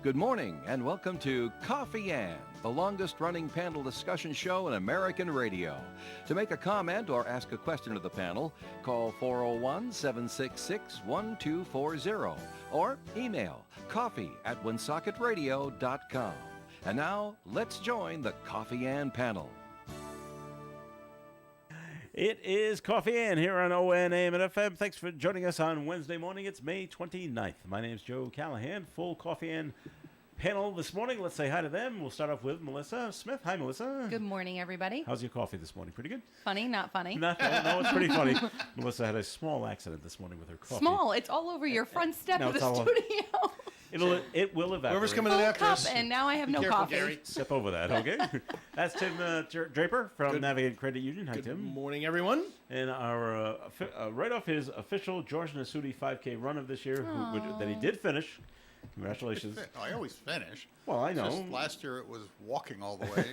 Good morning and welcome to Coffee Ann, the longest-running panel discussion show in American radio. To make a comment or ask a question of the panel, call 401-766-1240 or email coffee@woonsocketradio.com. And now, let's join the Coffee Ann panel. It is Coffee Ann here on ON AM and FM. Thanks for joining us on Wednesday morning. It's May 29th. My name's Joe Callahan. Full Coffee Ann panel this morning. Let's say hi to them. We'll start off with Melissa Smith. Hi, Melissa. Good morning, everybody. How's your coffee this morning? Pretty good? Funny, not funny? No, it's pretty funny. Melissa had a small accident this morning with her coffee. Small. It's all over your front step of the studio. It will evaporate. Whoever's coming in Full after cup, us. and now I have no Careful, coffee. Gary. Step over that, okay? That's Tim Draper from Navigate Credit Union. Hi, Good Tim. morning, everyone. And our right off his official George Nasuti 5K run of this year, that he did finish. Congratulations. I always finish. Well, I know. Just last year it was walking all the way.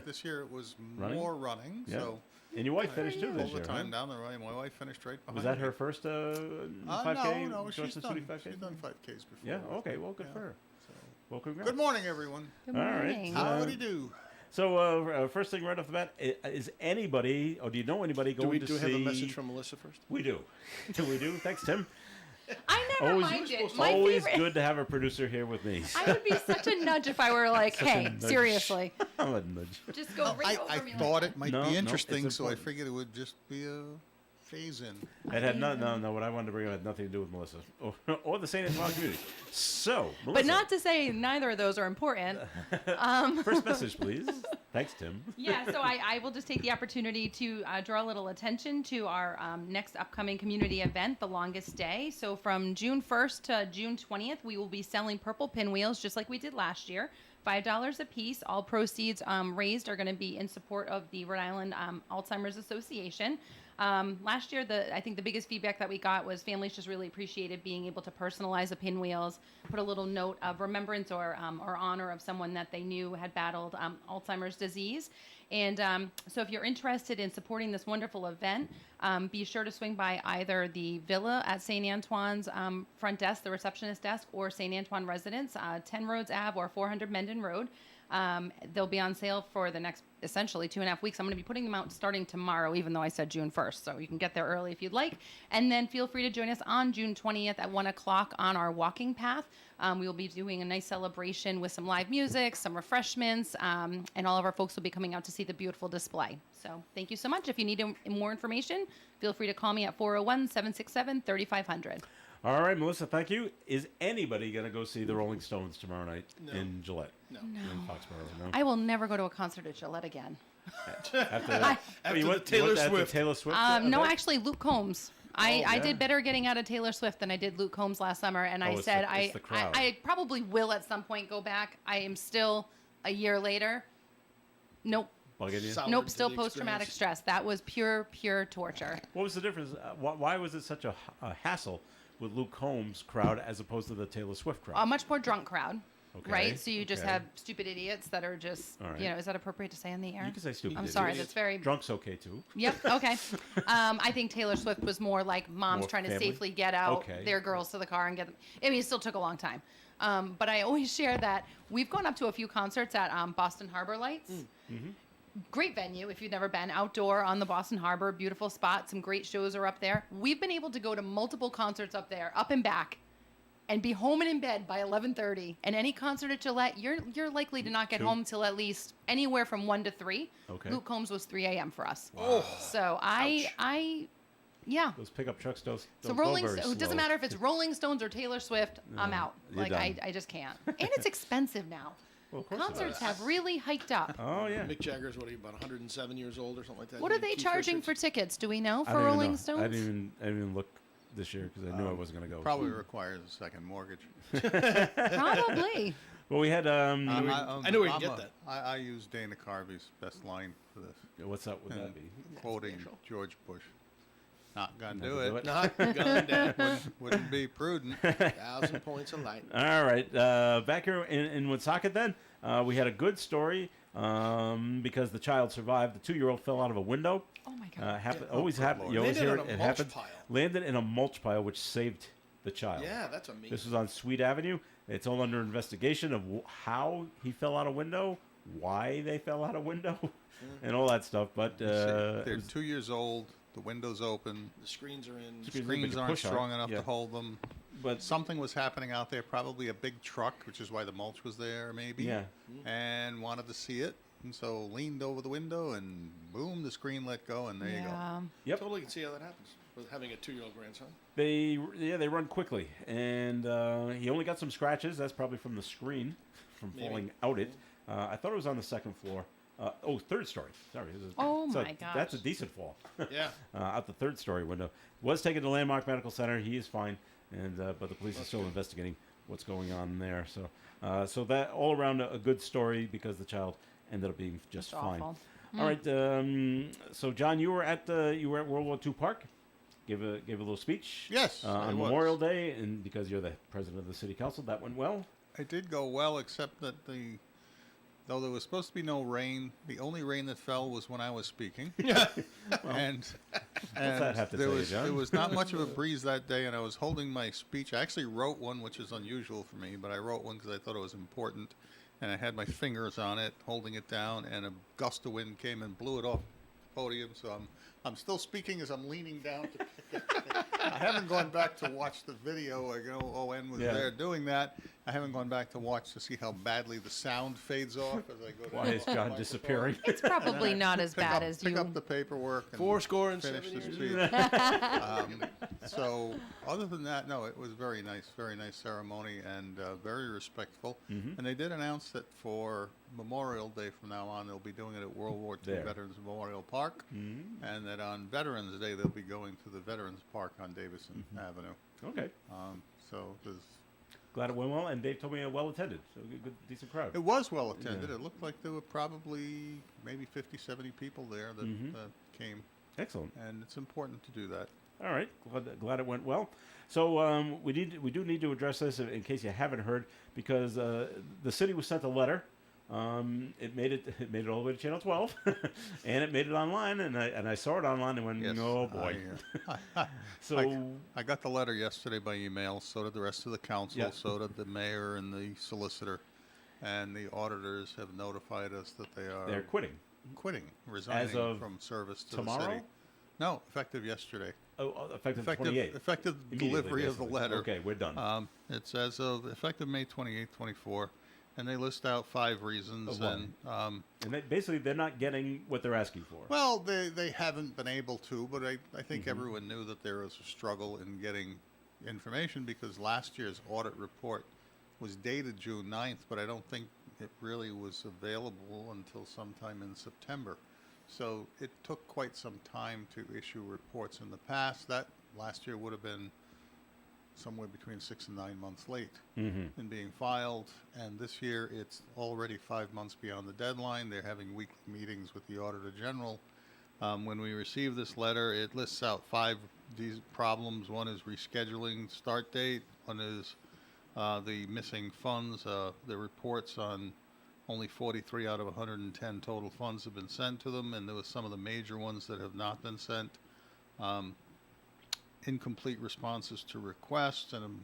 This year it was more running. Yeah. So And your wife finished too all this the year, time huh? down the road. My wife finished right behind Was that me. her first 5K? No, she's George done, Nasuti 5K? she's done 5Ks before. Yeah, okay, well, good for her. So. Well, congrats. Good morning, everyone. Good All right. morning. How do you do? So, first thing right off the bat, is anybody, or do you know anybody going Do to we see... have a message from Melissa first? We do. We do. Thanks, Tim. I never minded. My always favorite. good to have a producer here with me. I would be such a nudge if I were like, Such a hey, nudge. seriously, I'm a nudge. just go right over I me. thought like it might No, be no, interesting, it's so I important. figured it would just be a phase-in. It had no. What I wanted to bring up had nothing to do with Melissa or the St. Antoine community. So, Melissa, But not to say neither of those are important. first message, please. Thanks, Tim. Yeah, so I will just take the opportunity to draw a little attention to our next upcoming community event, The Longest Day. So from June 1st to June 20th, we will be selling purple pinwheels just like we did last year. $5 a piece. All proceeds raised are going to be in support of the Rhode Island Alzheimer's Association. Last year, I think the biggest feedback that we got was families just really appreciated being able to personalize the pinwheels, put a little note of remembrance or honor of someone that they knew had battled Alzheimer's disease. And so if you're interested in supporting this wonderful event, be sure to swing by either the Villa at St. Antoine's front desk, the receptionist desk, or St. Antoine Residence, 10 Rhodes Ave or 400 Mendon Road. They'll be on sale for the next, essentially, 2.5 weeks. I'm going to be putting them out starting tomorrow, even though I said June 1st. So you can get there early if you'd like. And then feel free to join us on June 20th at 1 o'clock on our walking path. We will be doing a nice celebration with some live music, some refreshments, and all of our folks will be coming out to see the beautiful display. So thank you so much. If you need more information, feel free to call me at 401-767-3500. All right, Melissa, thank you. Is anybody going to go see the Rolling Stones tomorrow night in Gillette? No. In Foxborough, no? I will never go to a concert at Gillette again. After Taylor Swift. Taylor Swift? No, event? actually, Luke Combs. I yeah. did better getting out of Taylor Swift than I did Luke Combs last summer, and I it's said it's the crowd. I probably will at some point go back. I am still a year later. Nope. Bugging you? Solid. Nope, to still the post-traumatic experience. stress. That was pure torture. What was the difference? Why was it such a hassle with Luke Combs' crowd as opposed to the Taylor Swift crowd? A much more drunk crowd, Okay, right? So you just okay. have stupid idiots that are just, All right. is that appropriate to say on the air? You can say stupid. I'm sorry, idiots. that's very... Drunk's okay, too. Yep, okay. I think Taylor Swift was more like moms More trying to family? safely get out Okay. their girls to the car and get them. I mean, it still took a long time. But I always share that we've gone up to a few concerts at Boston Harbor Lights. Mm-hmm. Great venue if you've never been. Outdoor on the Boston Harbor, beautiful spot. Some great shows are up there. We've been able to go to multiple concerts up there, up and back, and be home and in bed by 11:30. And any concert at Gillette, you're likely to not get 2? home till at least anywhere from 1 to 3. Okay. Luke Combs was 3 a.m. for us. Oh, So yeah. Those pickup trucks don't So go Rolling very Stones, it doesn't slow. matter if it's Rolling Stones or Taylor Swift, I'm out. you're Like done. I just can't. And it's expensive now. Well, of course it Concerts is. have really hiked up. Oh, yeah. Mick Jagger's about 107 years old or something like that. What are they Keith charging for Richards. tickets? Do we know I for don't even Rolling know. Stones? I didn't even look this year because I knew I wasn't going to go. Probably requires a second mortgage. Probably. Well, we had... I know where you can get that. I use Dana Carvey's best line for this. what's up with that be? Quoting George Bush. Not gonna Not do gonna it. do it. Not gone down. Wouldn't be prudent. 1,000 points of light. All right. Back here in Woonsocket then, we had a good story because the child survived. The 2-year-old fell out of a window. Oh, my God. Always happen. You always Landed hear on it. a It mulch happened. pile. Landed in a mulch pile, which saved the child. Yeah, that's amazing. This was on Sweet Avenue. It's all under investigation of how he fell out a window, why they fell out a window, and all that stuff. But They're 2 years old. The window's open. The screens are in. Screens aren't strong enough Yeah. to hold them. But Something was happening out there, probably a big truck, which is why the mulch was there, maybe. yeah, And wanted to see it. And so leaned over the window and boom, the screen let go, and there you go. yep. Totally can see how that happens with having a 2-year-old grandson. They run quickly, and he only got some scratches. That's probably from the screen, from Maybe. falling out it. I thought it was on the second floor. Third story. Sorry. Oh, So my gosh. That's a decent fall. Yeah. Out the third story window. Was taken to Landmark Medical Center. He is fine, and but the police are still investigating what's going on there. So that all around a good story because the child ended up being just That's fine. awful. All right. So John, you were at World War II Park. Gave a little speech. Yes, I On was. Memorial Day, and because you're the president of the city council, that went well. It did go well, except that though there was supposed to be no rain, the only rain that fell was when I was speaking. and that have to there tell you, was John? there was not much of a breeze that day, and I was holding my speech. I actually wrote one, which is unusual for me, but I wrote one because I thought it was important, and I had my fingers on it, holding it down, and a gust of wind came and blew it off the podium. So I'm still speaking as I'm leaning down to pick it. I haven't gone back to watch the video. I know ON was Yeah. there doing that. I haven't gone back to watch to see how badly the sound fades off as I go to Why is the John microphone. disappearing? It's probably not as bad as Pick you. up the paperwork and 4 and finish 7 the years. speech. So other than that, no, it was very nice ceremony, and very respectful. And they did announce that for Memorial Day from now on, they'll be doing it at World War II There. Veterans Memorial Park, and that on Veterans Day they'll be going to the Veterans Park on Davison Avenue. Okay. So there's Glad it went well, and Dave told me well attended. So good, decent crowd. It was well attended. Yeah. It looked like there were probably maybe 50, 70 people there that came, Excellent. and it's important to do that. All right, glad it went well. So we do need to address this in case you haven't heard, because the city was sent a letter. It made it all the way to Channel 12, and it made it online, and I saw it online and went, Yes, oh boy. So I got the letter yesterday by email. So did the rest of the council. Yeah. So did the mayor and the solicitor, and the auditors have notified us that they are they're quitting. resigning of from service to tomorrow? the city. No, effective yesterday. Oh, effective 28th. Effective Immediately, delivery of the basically. letter. Okay, we're done. It's as of effective May 28th, 24, and they list out 5 reasons. Of what? And And basically, they're not getting what they're asking for. well, they haven't been able to, but I think everyone knew that there was a struggle in getting information because last year's audit report was dated June 9th, but I don't think it really was available until sometime in September. So it took quite some time to issue reports in the past. That last year would have been somewhere between 6 and 9 months late in being filed. And this year it's already 5 months beyond the deadline. They're having weekly meetings with the Auditor General. When we received this letter, it lists out 5 these problems. One is rescheduling start date. One is the missing funds. The reports on only 43 out of 110 total funds have been sent to them, and there was some of the major ones that have not been sent. Incomplete responses to requests, and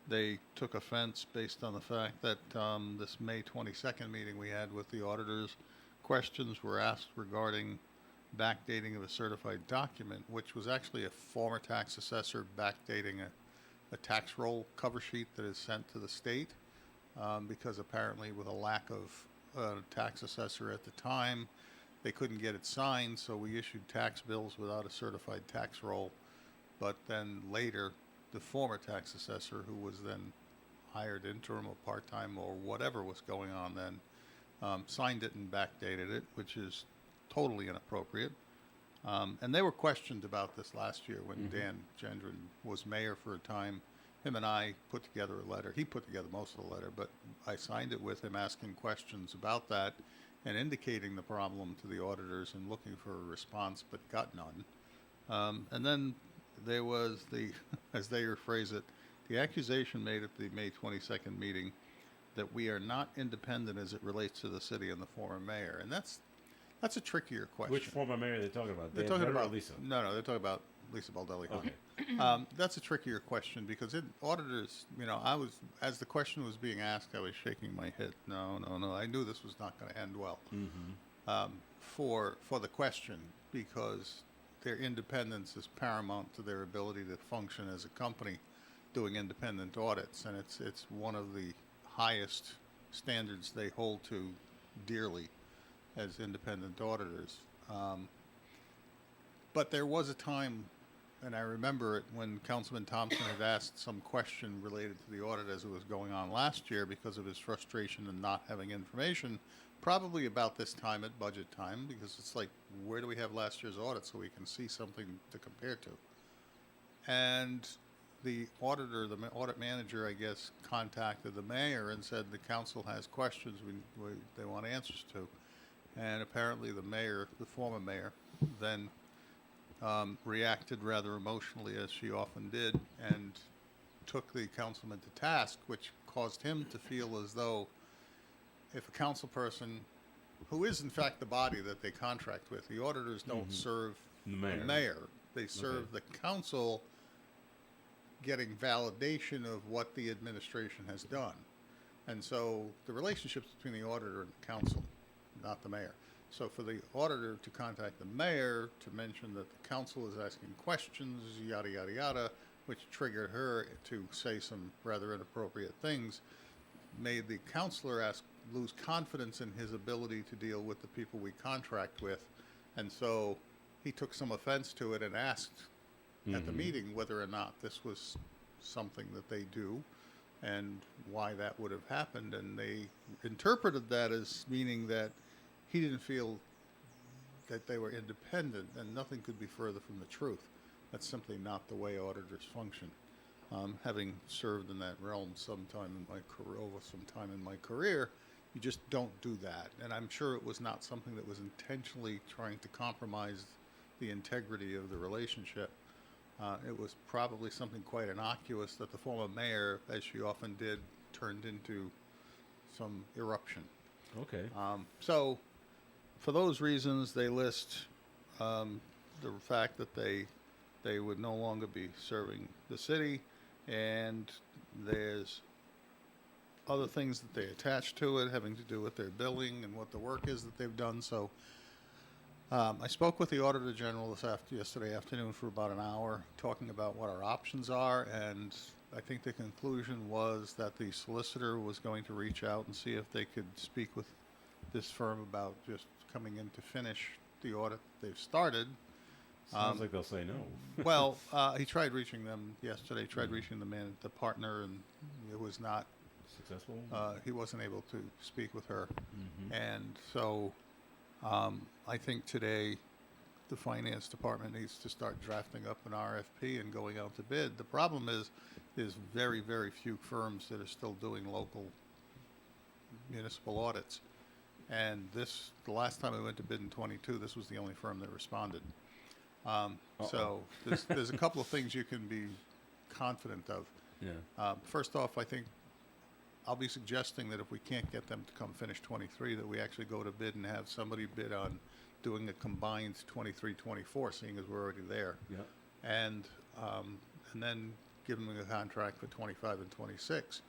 they took offense based on the fact that this May 22nd meeting we had with the auditors, questions were asked regarding backdating of a certified document, which was actually a former tax assessor backdating a tax roll cover sheet that is sent to the state. Because apparently with a lack of tax assessor at the time, they couldn't get it signed, so we issued tax bills without a certified tax roll. But then later, the former tax assessor, who was then hired interim or part-time or whatever was going on then, signed it and backdated it, which is totally inappropriate. And they were questioned about this last year when Dan Gendron was mayor for a time. Him and I put together a letter. He put together most of the letter, but I signed it with him asking questions about that and indicating the problem to the auditors and looking for a response, but got none. And then there was the, as they phrase it, the accusation made at the May 22nd meeting that we are not independent as it relates to the city and the former mayor. And that's a trickier question. Which former mayor are they talking about? They're Dan talking Vetter or about Lisa. No, they're talking about Lisa Baldelli. Okay. That's a trickier question because auditors, as the question was being asked, I was shaking my head. No. I knew this was not going to end well for the question because their independence is paramount to their ability to function as a company doing independent audits, and it's one of the highest standards they hold to dearly as independent auditors. But there was a time, and I remember it, when Councilman Thompson had asked some question related to the audit as it was going on last year because of his frustration in not having information, probably about this time at budget time, because it's like, where do we have last year's audit so we can see something to compare to? And the auditor, the audit manager, I guess, contacted the mayor and said the council has questions they want answers to. And apparently the mayor, the former mayor, then reacted rather emotionally, as she often did, and took the councilman to task, which caused him to feel as though if a council person, who is in fact the body that they contract with, the auditors don't serve the mayor. They serve the council getting validation of what the administration has done. And so the relationships between the auditor and the council, not the mayor. So for the auditor to contact the mayor to mention that the council is asking questions, yada, yada, yada, which triggered her to say some rather inappropriate things, made the counselor lose confidence in his ability to deal with the people we contract with. And so he took some offense to it and asked at the meeting whether or not this was something that they do and why that would have happened. And they interpreted that as meaning that he didn't feel that they were independent, and nothing could be further from the truth. That's simply not the way auditors function. Having served in that realm sometime in my career, you just don't do that. And I'm sure it was not something that was intentionally trying to compromise the integrity of the relationship. It was probably something quite innocuous that the former mayor, as she often did, turned into some eruption. Okay. So for those reasons, they list the fact that they would no longer be serving the city, and there's other things that they attach to it having to do with their billing and what the work is that they've done. So I spoke with the Auditor General yesterday afternoon for about an hour, talking about what our options are, and I think the conclusion was that the solicitor was going to reach out and see if they could speak with this firm about just coming in to finish the audit they've started. Sounds like they'll say no. Well, he tried reaching them yesterday, reaching the partner, and it was not successful. He wasn't able to speak with her. And so I think today the finance department needs to start drafting up an RFP and going out to bid. The problem is there's very, very few firms that are still doing local municipal audits. And the last time I went to bid in 22, this was the only firm that responded. So there's a couple of things you can be confident of. Yeah. First off, I think I'll be suggesting that if we can't get them to come finish 23, that we actually go to bid and have somebody bid on doing a combined 23-24, seeing as we're already there. Yeah. And then give them a contract for 25 and 26.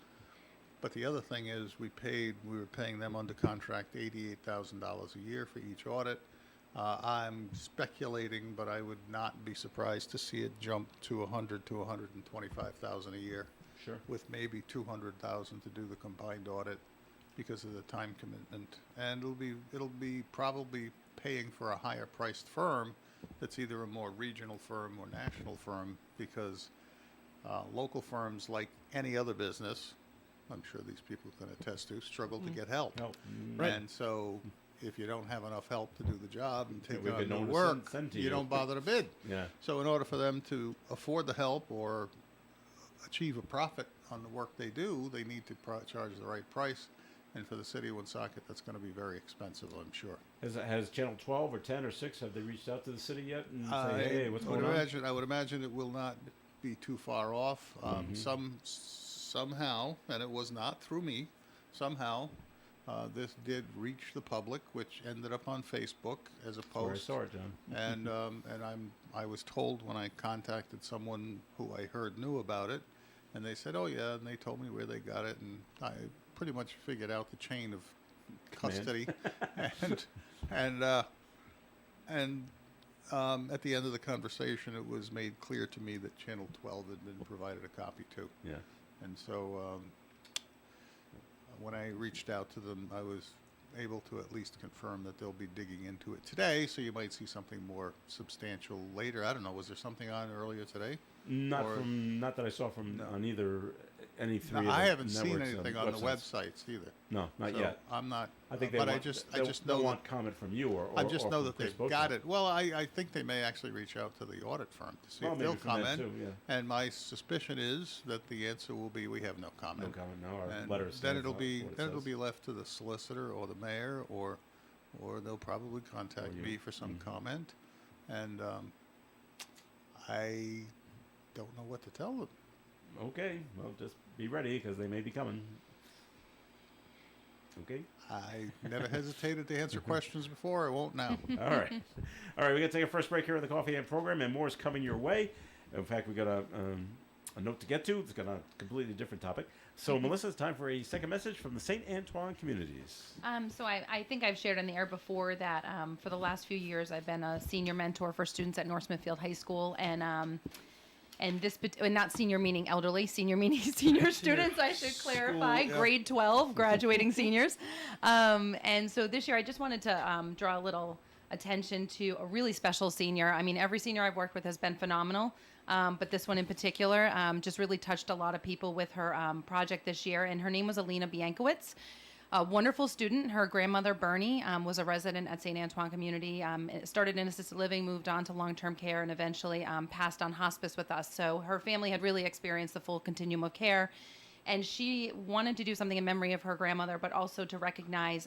But the other thing is we were paying them under contract $88,000 a year for each audit. I'm speculating, but I would not be surprised to see it jump to $100,000 to $125,000 a year. Sure. With maybe $200,000 to do the combined audit because of the time commitment. And it'll be probably paying for a higher priced firm that's either a more regional firm or national firm, because local firms, like any other business, I'm sure these people can attest to, struggle to get help. Right. And so if you don't have enough help to do the job and take we've on been the known to work, send to you you. don't bother to bid. Yeah. So in order for them to afford the help or achieve a profit on the work they do, they need to charge the right price. And for the city of Woonsocket, that's going to be very expensive, I'm sure. Has Channel 12 or 10 or 6, have they reached out to the city yet and say, hey, what's going on? I would imagine it will not be too far off. Somehow, and it was not through me, somehow this did reach the public, which ended up on Facebook as a Where I post. saw it, John. And I was told when I contacted someone who I heard knew about it, and they said, "Oh yeah," and they told me where they got it, and I pretty much figured out the chain of custody, and at the end of the conversation, it was made clear to me that Channel 12 had been provided a copy too. Yeah. And so when I reached out to them, I was able to at least confirm that they'll be digging into it today, so you might see something more substantial later. I don't know, was there something on earlier today? Not Or- not that I saw from on either any three. No, of I the haven't seen networks, anything on the websites. websites either. No, not So yet. I'm not. I think they but want, I just they'll know that, want comment from you or I just or know from that Chris they've Boca. got it. Well, I think they may actually reach out to the audit firm to see Well, if maybe they'll from them comment. too, yeah. And my suspicion is that the answer will be we have no No comment. comment. No, our And letter then stands it'll for be what it then it'll says. be left to the solicitor or the mayor or they'll probably contact you. me for some Mhm. comment, and I don't know what to tell them. Okay, well, just be ready because they may be coming. Okay. I never hesitated to answer questions before. I won't now. All right. All right, we're going to take a first break here on the Coffee and program, and more is coming your way. In fact, we got a note to get to. It's got a completely different topic. So, Melissa, it's time for a second message from the St. Antoine communities. So I think I've shared on the air before that for the last few years I've been a senior mentor for students at North Smithfield High School, and this, and not senior meaning elderly, senior meaning senior students, I should clarify, yeah. grade 12 graduating seniors. And so this year I just wanted to draw a little attention to a really special senior. I mean, every senior I've worked with has been phenomenal, but this one in particular just really touched a lot of people with her project this year, and her name was Alina Biankowitz. A wonderful student. Her grandmother, Bernie, was a resident at St. Antoine Community. Started in assisted living, moved on to long-term care, and eventually passed on hospice with us. So her family had really experienced the full continuum of care. And she wanted to do something in memory of her grandmother, but also to recognize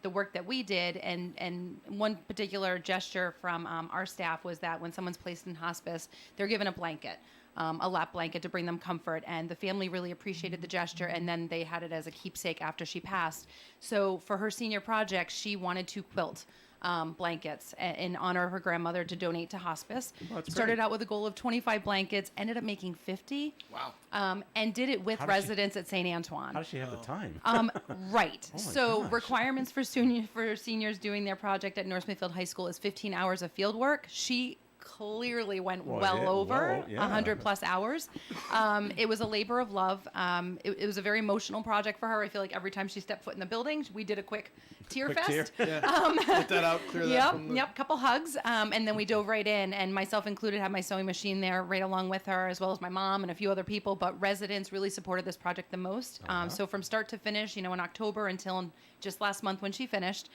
the work that we did. And one particular gesture from our staff was that when someone's placed in hospice, they're given a blanket. A lap blanket to bring them comfort, and the family really appreciated the gesture, and then they had it as a keepsake after she passed. So for her senior project, she wanted to quilt blankets in honor of her grandmother to donate to hospice. Well, that's Started great. out with a goal of 25 blankets, ended up making 50, Wow. and did it with How does she- residents at St. Antoine. How does she have the time? Right. Oh my So gosh. requirements for seniors doing their project at North Smithfield High School is 15 hours of field work. She clearly went Well, yeah, over well, yeah. 100 plus hours. It was a labor of love. It was a very emotional project for her. I feel like every time she stepped foot in the building, we did a quick tear Quick fest. tear. Yeah. Get that out, clear that Yep, from the... yep, couple hugs, and then we dove right in, and myself included had my sewing machine there right along with her, as well as my mom and a few other people, but residents really supported this project the most. So from start to finish, in October until just last month when she finished,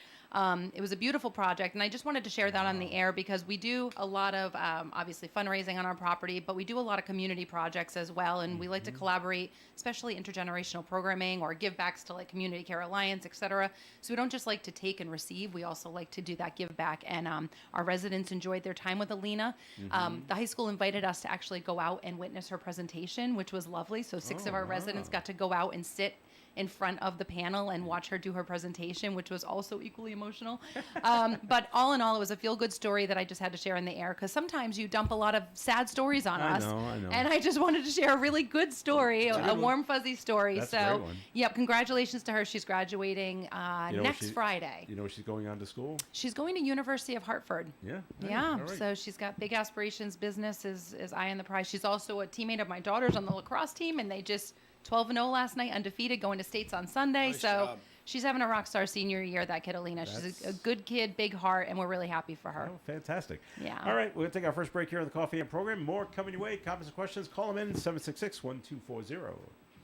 it was a beautiful project, and I just wanted to share that on the air because we do a lot of, obviously, fundraising on our property, but we do a lot of community projects as well, and we like to collaborate, especially intergenerational programming or give backs to like Community Care Alliance, et cetera. So we don't just like to take and receive, we also like to do that give back, and our residents enjoyed their time with Alina. The high school invited us to actually go out and witness her presentation, which was lovely, so 6 of our residents got to go out and sit in front of the panel and watch her do her presentation, which was also equally emotional. But all in all, it was a feel-good story that I just had to share in the air because sometimes you dump a lot of sad stories on I us. know. And I just wanted to share a really good story, a warm, fuzzy story. That's a so, great one. yep, congratulations to her. She's graduating You know what next she- Friday. You know she's going on to school? She's going to University of Hartford. Yeah. Yeah, All right. so she's got big aspirations. Business is eye on the prize. She's also a teammate of my daughter's on the lacrosse team, and they just 12-0 last night, undefeated, going to states on Sunday. Nice so job. she's having a rock star senior year, that kid Alina. She's a That's- good kid, big heart, and we're really happy for her. Oh, fantastic. Yeah. All right, we're going to take our first break here on the Coffee and program. More coming your way. Comments and questions, call them in 766-1240.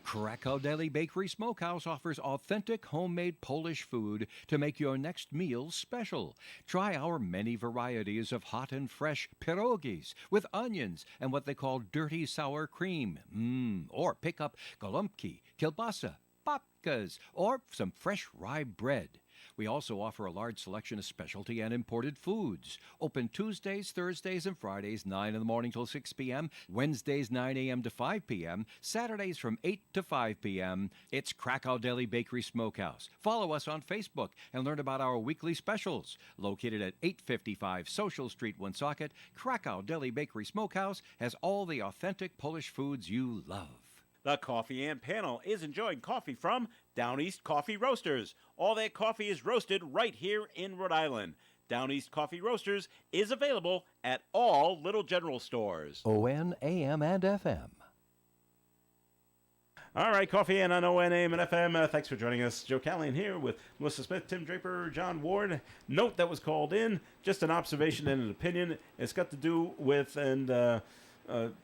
Krakow Deli Bakery Smokehouse offers authentic homemade Polish food to make your next meal special. Try our many varieties of hot and fresh pierogies with onions and what they call dirty sour cream. Or pick up golubki, kielbasa, babkas, or some fresh rye bread. We also offer a large selection of specialty and imported foods. Open Tuesdays, Thursdays, and Fridays, 9 in the morning till 6 p.m., Wednesdays, 9 a.m. to 5 p.m., Saturdays from 8 to 5 p.m. It's Krakow Deli Bakery Smokehouse. Follow us on Facebook and learn about our weekly specials. Located at 855 Social Street, Woonsocket, Krakow Deli Bakery Smokehouse has all the authentic Polish foods you love. The Coffee and Panel is enjoying coffee from Down East Coffee Roasters. All their coffee is roasted right here in Rhode Island. Down East Coffee Roasters is available at all Little General stores. ON, AM, and FM. All right, Coffee and on ON, AM, and FM. Thanks for joining us. Joe Callahan here with Melissa Smith, Tim Draper, John Ward. Note that was called in, just an observation and an opinion. It's got to do with, and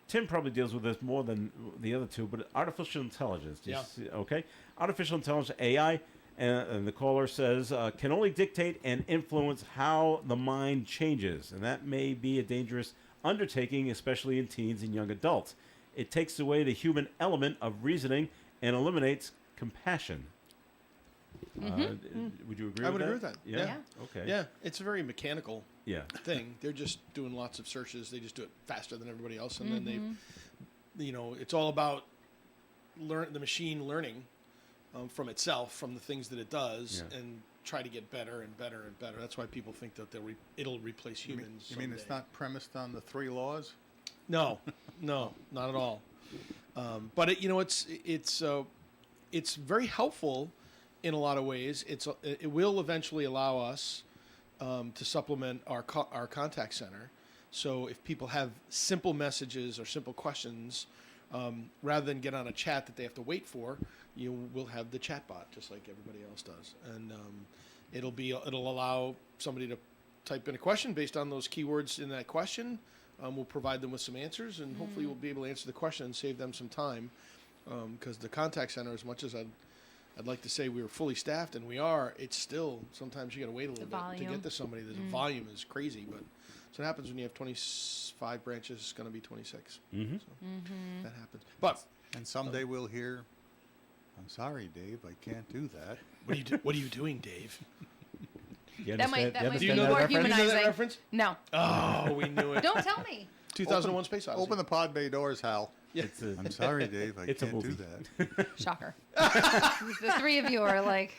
Tim probably deals with this more than the other two, but artificial intelligence. Do you see- okay. Artificial intelligence, AI, and the caller says, can only dictate and influence how the mind changes. And that may be a dangerous undertaking, especially in teens and young adults. It takes away the human element of reasoning and eliminates compassion. Would you agree I with would that? agree with that. Yeah. Yeah. Okay. Yeah, it's a very mechanical Yeah. thing. They're just doing lots of searches. They just do it faster than everybody else, and then it's all about the machine learning from itself, from the things that it does, Yeah. and try to get better and better and better. That's why people think that it'll replace humans. You mean it's someday. not premised on the 3 laws? No, no, not at all. But it's very helpful in a lot of ways. It will eventually allow us to supplement our contact center. So if people have simple messages or simple questions, rather than get on a chat that they have to wait for, you will have the chat bot just like everybody else does, and it'll allow somebody to type in a question based on those keywords in that question. We'll provide them with some answers, and hopefully we'll be able to answer the question and save them some time. Because the contact center, as much as I'd like to say we were fully staffed, and we are, it's still, sometimes you got to wait a little bit to volume. get to somebody. The volume is crazy, but that's what happens when you have 25 branches. It's going to be 26. Mm-hmm. So that happens. But And someday we'll hear, I'm sorry, Dave, I can't do that. what are you doing, Dave? That might Do be you know more that reference? Do you know that humanizing. reference? No, Oh, we knew it. don't tell me. 2001 Space Odyssey. Open the pod bay doors, Hal. Yeah. It's a, I'm sorry, Dave, I It's a can't do movie. that. Shocker. The three of you are like.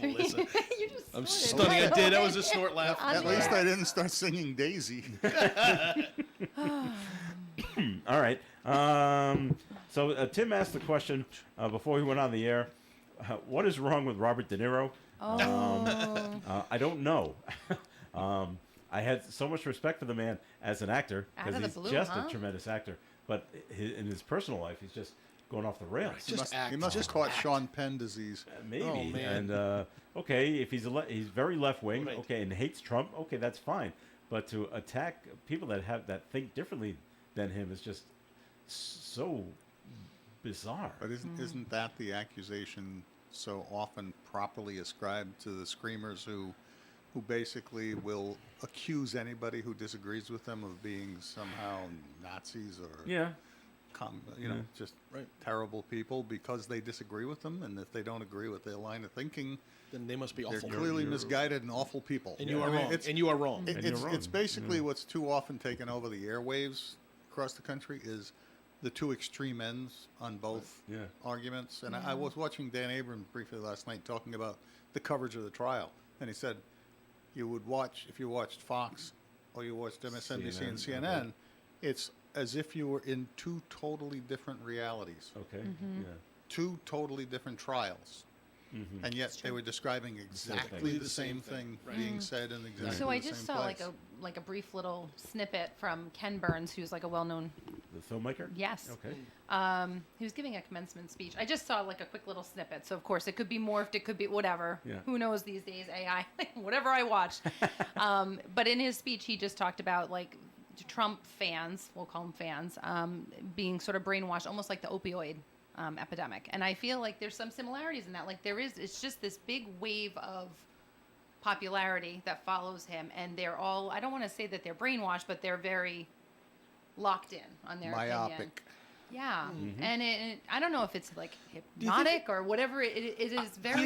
Melissa. You just I'm snorted. stunning. I did. That was a snort laugh. On At the least air. I didn't start singing Daisy. all right. So Tim asked the question before he went on the air. What is wrong with Robert De Niro? I don't know. I had so much respect for the man as an actor Out because of the he's blue, just huh? a tremendous actor. But in his personal life, he's just going off the rails. Just act. He must have Just caught act. Sean Penn disease. Maybe. Oh, man. And okay, if he's he's very left wing, Right. okay, and hates Trump, okay, that's fine. But to attack people that think differently than him is just so bizarre. But isn't that the accusation so often properly ascribed to the screamers who basically will accuse anybody who disagrees with them of being somehow Nazis or Yeah. just Right. terrible people because they disagree with them, and if they don't agree with their line of thinking, Then they must be they're awful. clearly misguided and awful people. And you I are mean, wrong. it's- And you are wrong. And you're it's wrong. basically what's too often taken over the airwaves across the country is the two extreme ends on both Yeah. arguments. And I was watching Dan Abrams briefly last night talking about the coverage of the trial, and he said you would watch, if you watched Fox or you watched MSNBC and CNN, CNN, it's as if you were in two totally different realities, Okay. Yeah. two totally different trials. And yet they were describing exactly the same thing being said in exactly So I the just same saw place. like a brief little snippet from Ken Burns, who's like a well-known. The filmmaker? Yes. Okay. He was giving a commencement speech. I just saw like a quick little snippet. So of course it could be morphed. It could be whatever. Yeah. Who knows these days? AI, whatever I watched. But in his speech, he just talked about like Trump fans, we'll call them fans, being sort of brainwashed, almost like the opioid epidemic. And I feel like there's some similarities in that. Like it's just this big wave of popularity that follows him, and they're all, I don't want to say that they're brainwashed, but they're very locked in on their opinion. Myopic. Yeah, and I don't know if it's like you think hypnotic or whatever. It is very.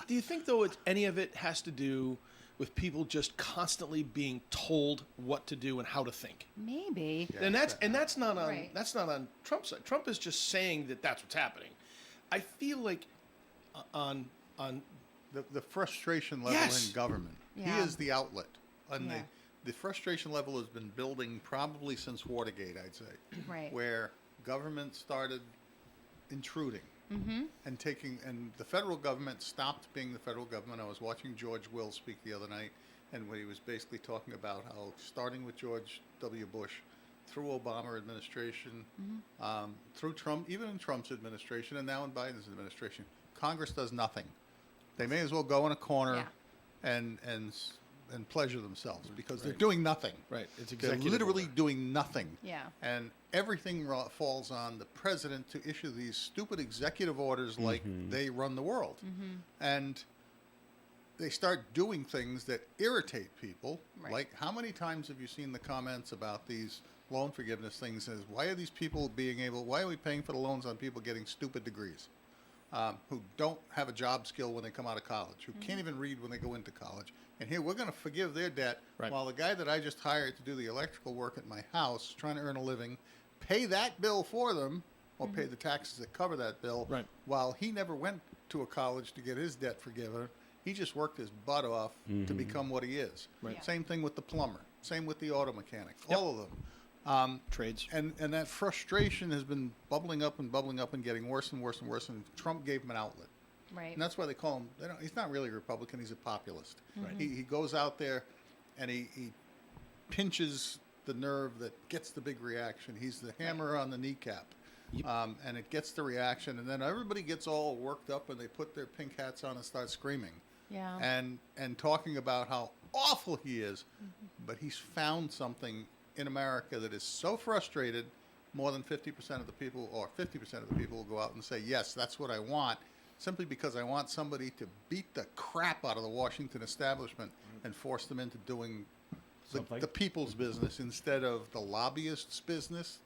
Do you think though it's any of it has to do with people just constantly being told what to do and how to think? Maybe. And that's not on Right. Trump's side. Trump is just saying that that's what's happening. I feel like on The frustration level Yes. in government. Yeah. He is the outlet. And Yeah. the frustration level has been building probably since Watergate, I'd say. Right. Where government started intruding Mm-hmm. and the federal government stopped being the federal government. I was watching George Will speak the other night, and when he was basically talking about how starting with George W. Bush, through Obama administration, through Trump, even in Trump's administration, and now in Biden's administration, Congress does nothing. They may as well go in a corner Yeah. and pleasure themselves because they're doing nothing. Right, it's They're executive literally order. doing nothing. Yeah. And everything falls on the president to issue these stupid executive orders like they run the world. And they start doing things that irritate people. Right. Like, how many times have you seen the comments about these loan forgiveness things? As why are these people why are we paying for the loans on people getting stupid degrees? Who don't have a job skill when they come out of college, who can't even read when they go into college. And here we're going to forgive their debt Right. while the guy that I just hired to do the electrical work at my house, trying to earn a living, pay that bill for them or pay the taxes that cover that bill, Right. while he never went to a college to get his debt forgiven. He just worked his butt off to become what he is. Right. Yeah. Same thing with the plumber. Same with the auto mechanic. All of them. Trades. And that frustration has been bubbling up and getting worse and worse and worse. And Trump gave him an outlet. Right. And that's why they call him. He's not really a Republican. He's a populist. Right. He goes out there, and he pinches the nerve that gets the big reaction. He's the hammer on the kneecap, and it gets the reaction. And then everybody gets all worked up, and they put their pink hats on and start screaming, Yeah. and talking about how awful he is. But he's found something in America that is so frustrated. More than 50% of the people, or 50% of the people, will go out and say, "Yes, that's what I want." Simply because I want somebody to beat the crap out of the Washington establishment and force them into doing Something. the people's business instead of the lobbyists' business,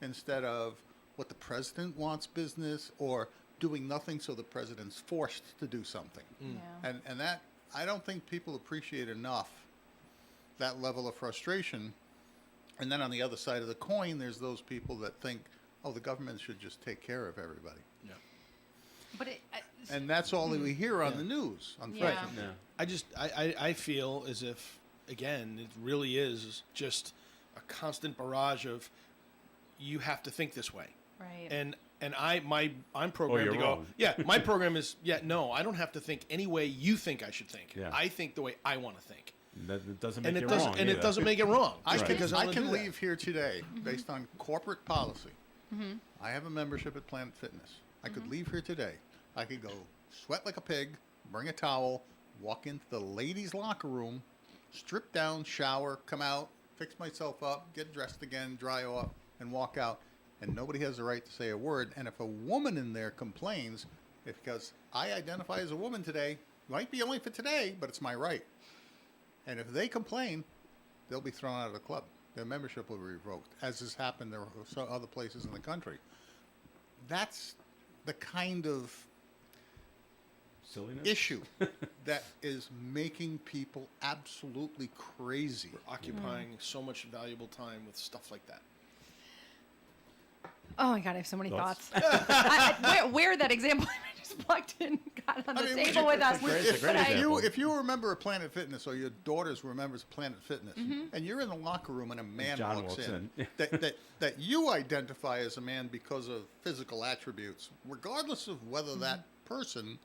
instead of what the president wants business, or doing nothing so the president's forced to do something. Yeah. And that, I don't think people appreciate enough that level of frustration. And then on the other side of the coin, there's those people that think, oh, the government should just take care of everybody. Yeah. But And that's all that we hear on the news, unfortunately. Yeah. I feel as if, again, it really is just a constant barrage of you have to think this way. right. And I'm programmed you're to go, wrong. yeah, my program is, no, I don't have to think any way you think I should think. Yeah. I think the way I want to think. That doesn't make And it it doesn't wrong. and it either. doesn't make it wrong. I just can, because I wanna can do that. leave here today based on corporate policy. I have a membership at Planet Fitness. I could leave here today. I could go sweat like a pig, bring a towel, walk into the ladies' locker room, strip down, shower, come out, fix myself up, get dressed again, dry off, and walk out. And nobody has the right to say a word. And if a woman in there complains, it's because I identify as a woman today, might be only for today, but it's my right. And if they complain, they'll be thrown out of the club. Their membership will be revoked, as has happened there are other places in the country. That's the kind of Silliness. issue that is making people absolutely crazy. Occupying so much valuable time with stuff like that. Oh my God, I have so many Thoughts? thoughts. Where that example I just plugged in got on the I mean, table with us. It's a great But I- example. If you remember a Planet Fitness, or your daughters remembers Planet Fitness, and you're in the locker room and a man John walks walks in, in. that you identify as a man because of physical attributes, regardless of whether that person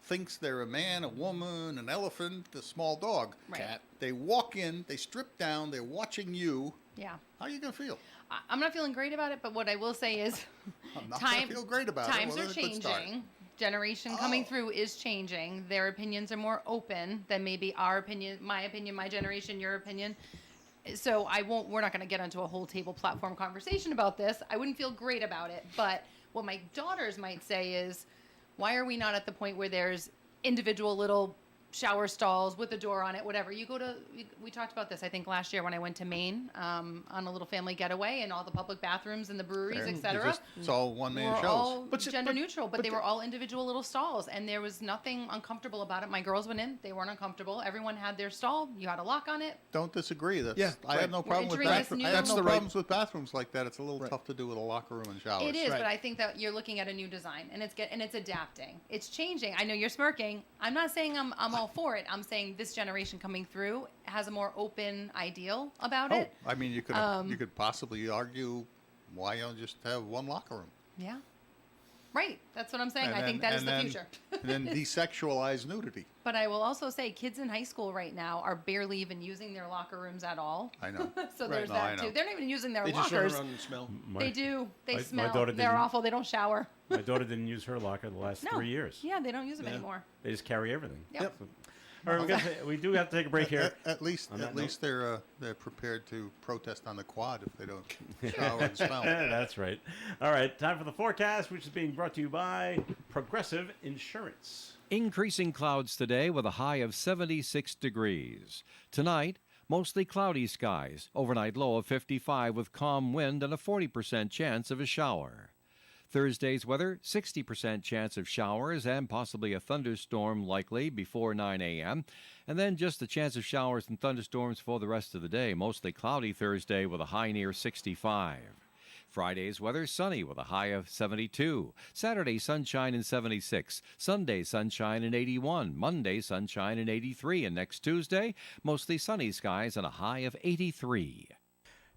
thinks they're a man, a woman, an elephant, a small dog. Right. Cat. They walk in, they strip down, they're watching you. Yeah. How are you going to feel? I'm not feeling great about it, but what I will say is I'm not going to feel great about it. times Well, are that's a good start. changing. Generation coming Oh. through is changing. Their opinions are more open than maybe our opinion, my generation, your opinion. So we're not going to get into a whole table platform conversation about this. I wouldn't feel great about it. But what my daughters might say is, why are we not at the point where there's individual little shower stalls with a door on it, whatever. You go to, we talked about this, I think, last year when I went to Maine on a little family getaway, and all the public bathrooms and the breweries, Fair. etc. It's all one-man were shows. all But gender neutral, but they the- were all individual little stalls, and there was nothing uncomfortable about it. My girls went in; they weren't uncomfortable. Everyone had their stall. You had a lock on it. Don't disagree. That's, Yeah, I right. have no We're problem with entering this bathrooms. new- I have That's no the right- problems with bathrooms like that. It's a little Right. tough to do with a locker room and showers. It is, Right. but I think that you're looking at a new design, and it's adapting. It's changing. I know you're smirking. I'm not saying I'm all for it. I'm saying this generation coming through has a more open ideal about Oh, it. I mean, you could possibly argue why you don't just have one locker room. Yeah. Right. That's what I'm saying. And I think that is the then- future. and then desexualize nudity. But I will also say kids in high school right now are barely even using their locker rooms at all. I know. So Right. there's No, I that know. too. They're not even using their They just run lockers. around and smell. They do. They my smell. daughter They're didn't- awful. They don't shower. My daughter didn't use her locker the last No. 3 years. Yeah, they don't use them Yeah. anymore. They just carry everything. Yep. So- all right, we do have to take a break here. At least, On that at least they're prepared to protest on the quad if they don't shower and smell. That's right. All right, time for the forecast, which is being brought to you by Progressive Insurance. Increasing clouds today with a high of 76 degrees. Tonight, mostly cloudy skies. Overnight low of 55 with calm wind and a 40% chance of a shower. Thursday's weather, 60% chance of showers and possibly a thunderstorm likely before 9 a.m. And then just a chance of showers and thunderstorms for the rest of the day. Mostly cloudy Thursday with a high near 65. Friday's weather, sunny with a high of 72. Saturday, sunshine and 76. Sunday, sunshine and 81. Monday, sunshine and 83. And next Tuesday, mostly sunny skies and a high of 83.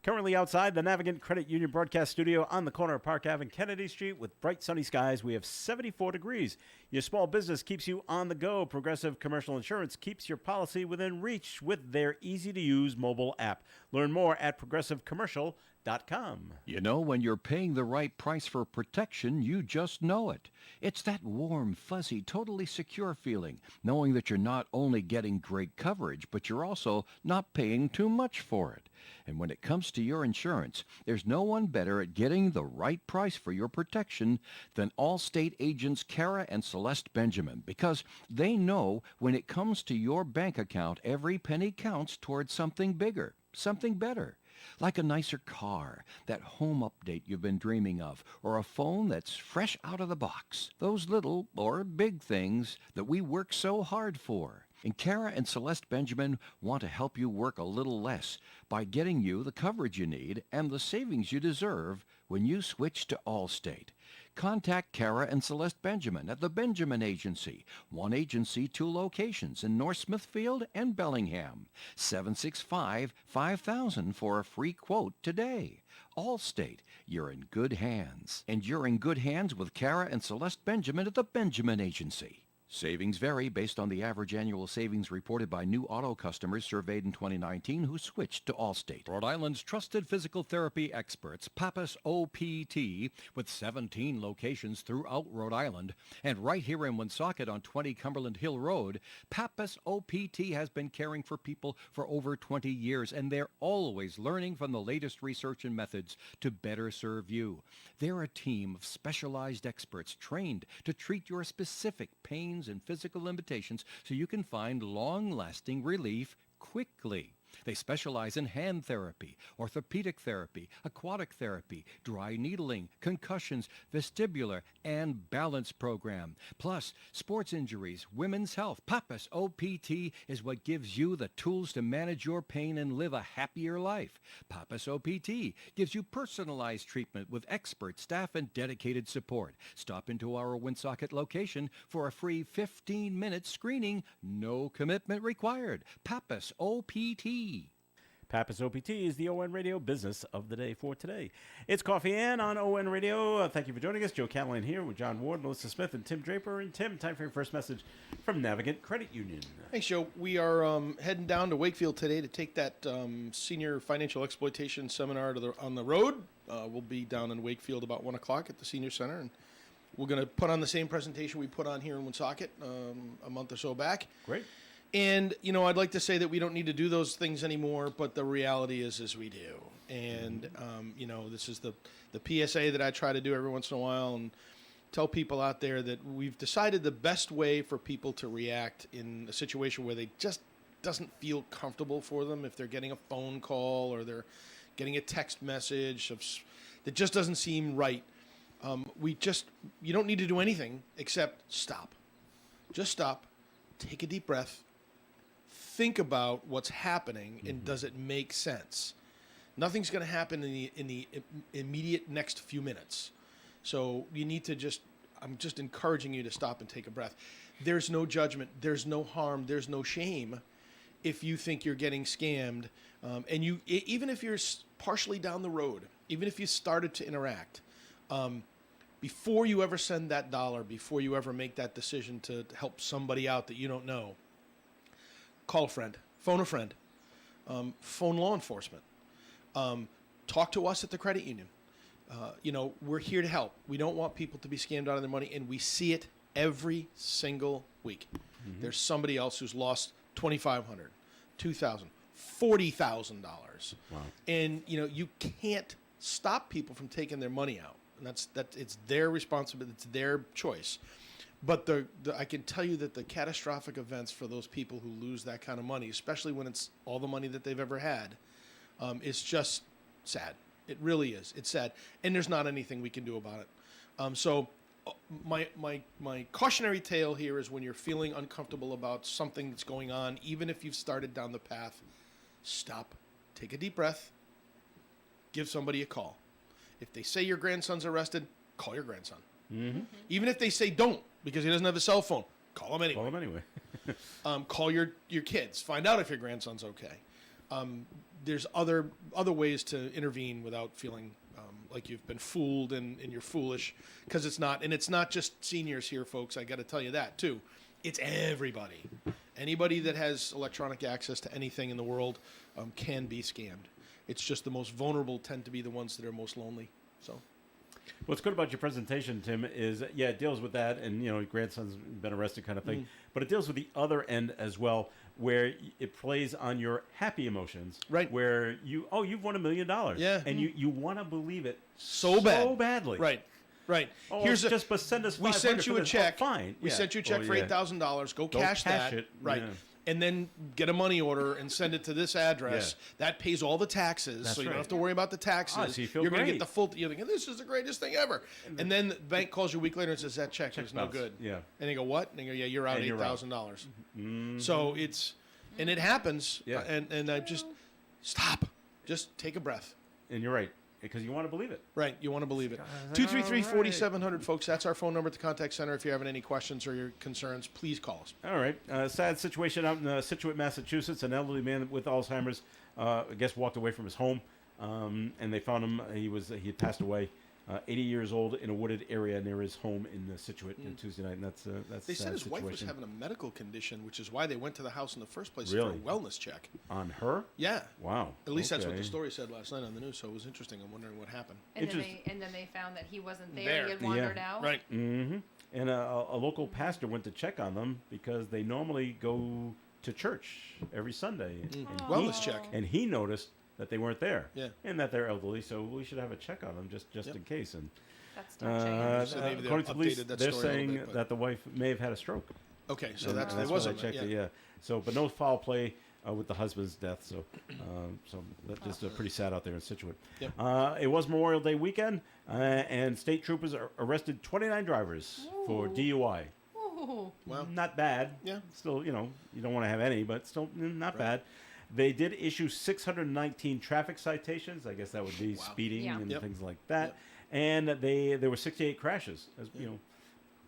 Currently outside the Navigant Credit Union broadcast studio on the corner of Park Ave and Kennedy Street with bright sunny skies, we have 74 degrees. Your small business keeps you on the go. Progressive Commercial Insurance keeps your policy within reach with their easy-to-use mobile app. Learn more at progressivecommercial.com. You know, when you're paying the right price for protection, you just know it. It's that warm, fuzzy, totally secure feeling, knowing that you're not only getting great coverage, but you're also not paying too much for it. And when it comes to your insurance, there's no one better at getting the right price for your protection than Allstate agents Kara and Celeste Benjamin, because they know when it comes to your bank account, every penny counts towards something bigger, something better. Like a nicer car, that home update you've been dreaming of, or a phone that's fresh out of the box. Those little or big things that we work so hard for. And Kara and Celeste Benjamin want to help you work a little less by getting you the coverage you need and the savings you deserve when you switch to Allstate. Contact Kara and Celeste Benjamin at the Benjamin Agency. One agency, 2 locations in North Smithfield and Bellingham. 765-5000 for a free quote today. Allstate, you're in good hands. And you're in good hands with Kara and Celeste Benjamin at the Benjamin Agency. Savings vary based on the average annual savings reported by new auto customers surveyed in 2019 who switched to Allstate. Rhode Island's trusted physical therapy experts, Pappas OPT, with 17 locations throughout Rhode Island, and right here in Woonsocket on 20 Cumberland Hill Road, Pappas OPT has been caring for people for over 20 years, and they're always learning from the latest research and methods to better serve you. They're a team of specialized experts trained to treat your specific pains and physical limitations so you can find long-lasting relief quickly. They specialize in hand therapy, orthopedic therapy, aquatic therapy, dry needling, concussions, vestibular, and balance program. Plus, sports injuries, women's health. Pappas OPT is what gives you the tools to manage your pain and live a happier life. Pappas OPT gives you personalized treatment with expert staff and dedicated support. Stop into our Woonsocket location for a free 15-minute screening. No commitment required. Pappas OPT. Pappas OPT is the ON Radio Business of the Day for today. It's Coffee Ann on ON Radio. Thank you for joining us. Joe Callahan here with John Ward, Melissa Smith, and Tim Draper. And Tim, time for your first message from Navigant Credit Union. Thanks, Joe. We are heading down to Wakefield today to take that senior financial exploitation seminar on the road. We'll be down in Wakefield about 1 o'clock at the Senior Center, and we're going to put on the same presentation we put on here in Woonsocket a month or so back. Great. And, you know, I'd like to say that we don't need to do those things anymore, but the reality is we do. And, you know, this is the PSA that I try to do every once in a while. And tell people out there that we've decided the best way for people to react in a situation where they just doesn't feel comfortable for them, if they're getting a phone call or they're getting a text message that just doesn't seem right. You don't need to do anything except stop. Just stop, take a deep breath, think about what's happening, and does it make sense? Nothing's going to happen in the immediate next few minutes. So you need to I'm just encouraging you to stop and take a breath. There's no judgment. There's no harm. There's no shame if you think you're getting scammed. And even if you're partially down the road, even if you started to interact, before you ever send that dollar, before you ever make that decision to help somebody out that you don't know, call a friend, phone a friend, phone law enforcement, talk to us at the credit union. We're here to help. We don't want people to be scammed out of their money, and we see it every single week. There's somebody else who's lost $2,500, $2,000, $40,000. Wow. And you can't stop people from taking their money out, and it's their responsibility, it's their choice. But I can tell you that the catastrophic events for those people who lose that kind of money, especially when it's all the money that they've ever had, is just sad. It really is. It's sad, and there's not anything we can do about it. So my cautionary tale here is, when you're feeling uncomfortable about something that's going on, even if you've started down the path, stop, take a deep breath, give somebody a call. If they say your grandson's arrested, call your grandson. Even if they say don't, because he doesn't have a cell phone, call him anyway. Call them anyway. Call your kids. Find out if your grandson's okay. There's other ways to intervene without feeling like you've been fooled and you're foolish, because it's not. And it's not just seniors here, folks. I got to tell you that too. It's everybody. Anybody that has electronic access to anything in the world can be scammed. It's just the most vulnerable tend to be the ones that are most lonely. So. What's good about your presentation, Tim, is it deals with that, and your grandson's been arrested, kind of thing. But it deals with the other end as well, where it plays on your happy emotions. Right. Where you've won $1 million. Yeah. And you want to believe it So badly. Right. Oh, But send us. we sent you a check. Fine. We sent you a check for $8,000. Go cash that. it. Right. Yeah. And then get a money order and send it to this address. Yeah. That pays all the taxes, That's so you don't right. have to worry about the taxes. Ah, so you feel You're going to great. get the full. You're thinking, this is the greatest thing ever. And then the bank calls you a week later and says, that check is no bounced. good. Yeah. And they go, what? And they go, yeah, you're out And you're out. $8,000. So and it happens. Yeah. And I just stop. Just take a breath. And you're right, because you want to believe it. Right, you want to believe it. All 233-4700, folks. That's our phone number at the contact center. If you're having any questions or your concerns, please call us. All right. Sad situation out in Situate, Massachusetts. An elderly man with Alzheimer's, I guess, walked away from his home, and they found him. He had passed away, 80 years old, in a wooded area near his home in Situate on Tuesday night. And that's They a said sad his wife was situation. having a medical condition, which is why they went to the house in the first place Really? for a wellness check. On her? Yeah. Wow. At least that's what the Okay. story said last night on the news, so it was interesting. I'm wondering what happened. And then, Interest- they found that he wasn't there. There. He had wandered Yeah. out. Right. Mm-hmm. And a local pastor went to check on them because they normally go to church every Sunday. And Wellness check. And he noticed that they weren't there. Yeah. And that they're elderly, so we should have a check on them just Yep. in case. And That's touching. So maybe they according to police, updated that they're story a little saying bit, but- that the wife may have had a stroke. Okay, so And that's why it wasn't. I checked Yeah. it. Yeah. So, but no foul play with the husband's death. So, so that's just pretty sad out there in Situate. Yep. It was Memorial Day weekend, and state troopers arrested 29 drivers for DUI. Ooh. Wow. Not bad. Yeah. Still, you don't want to have any, but still not bad. They did issue 619 traffic citations. I guess that would be speeding Yeah. and Yep. things like that. Yep. And there were 68 crashes. As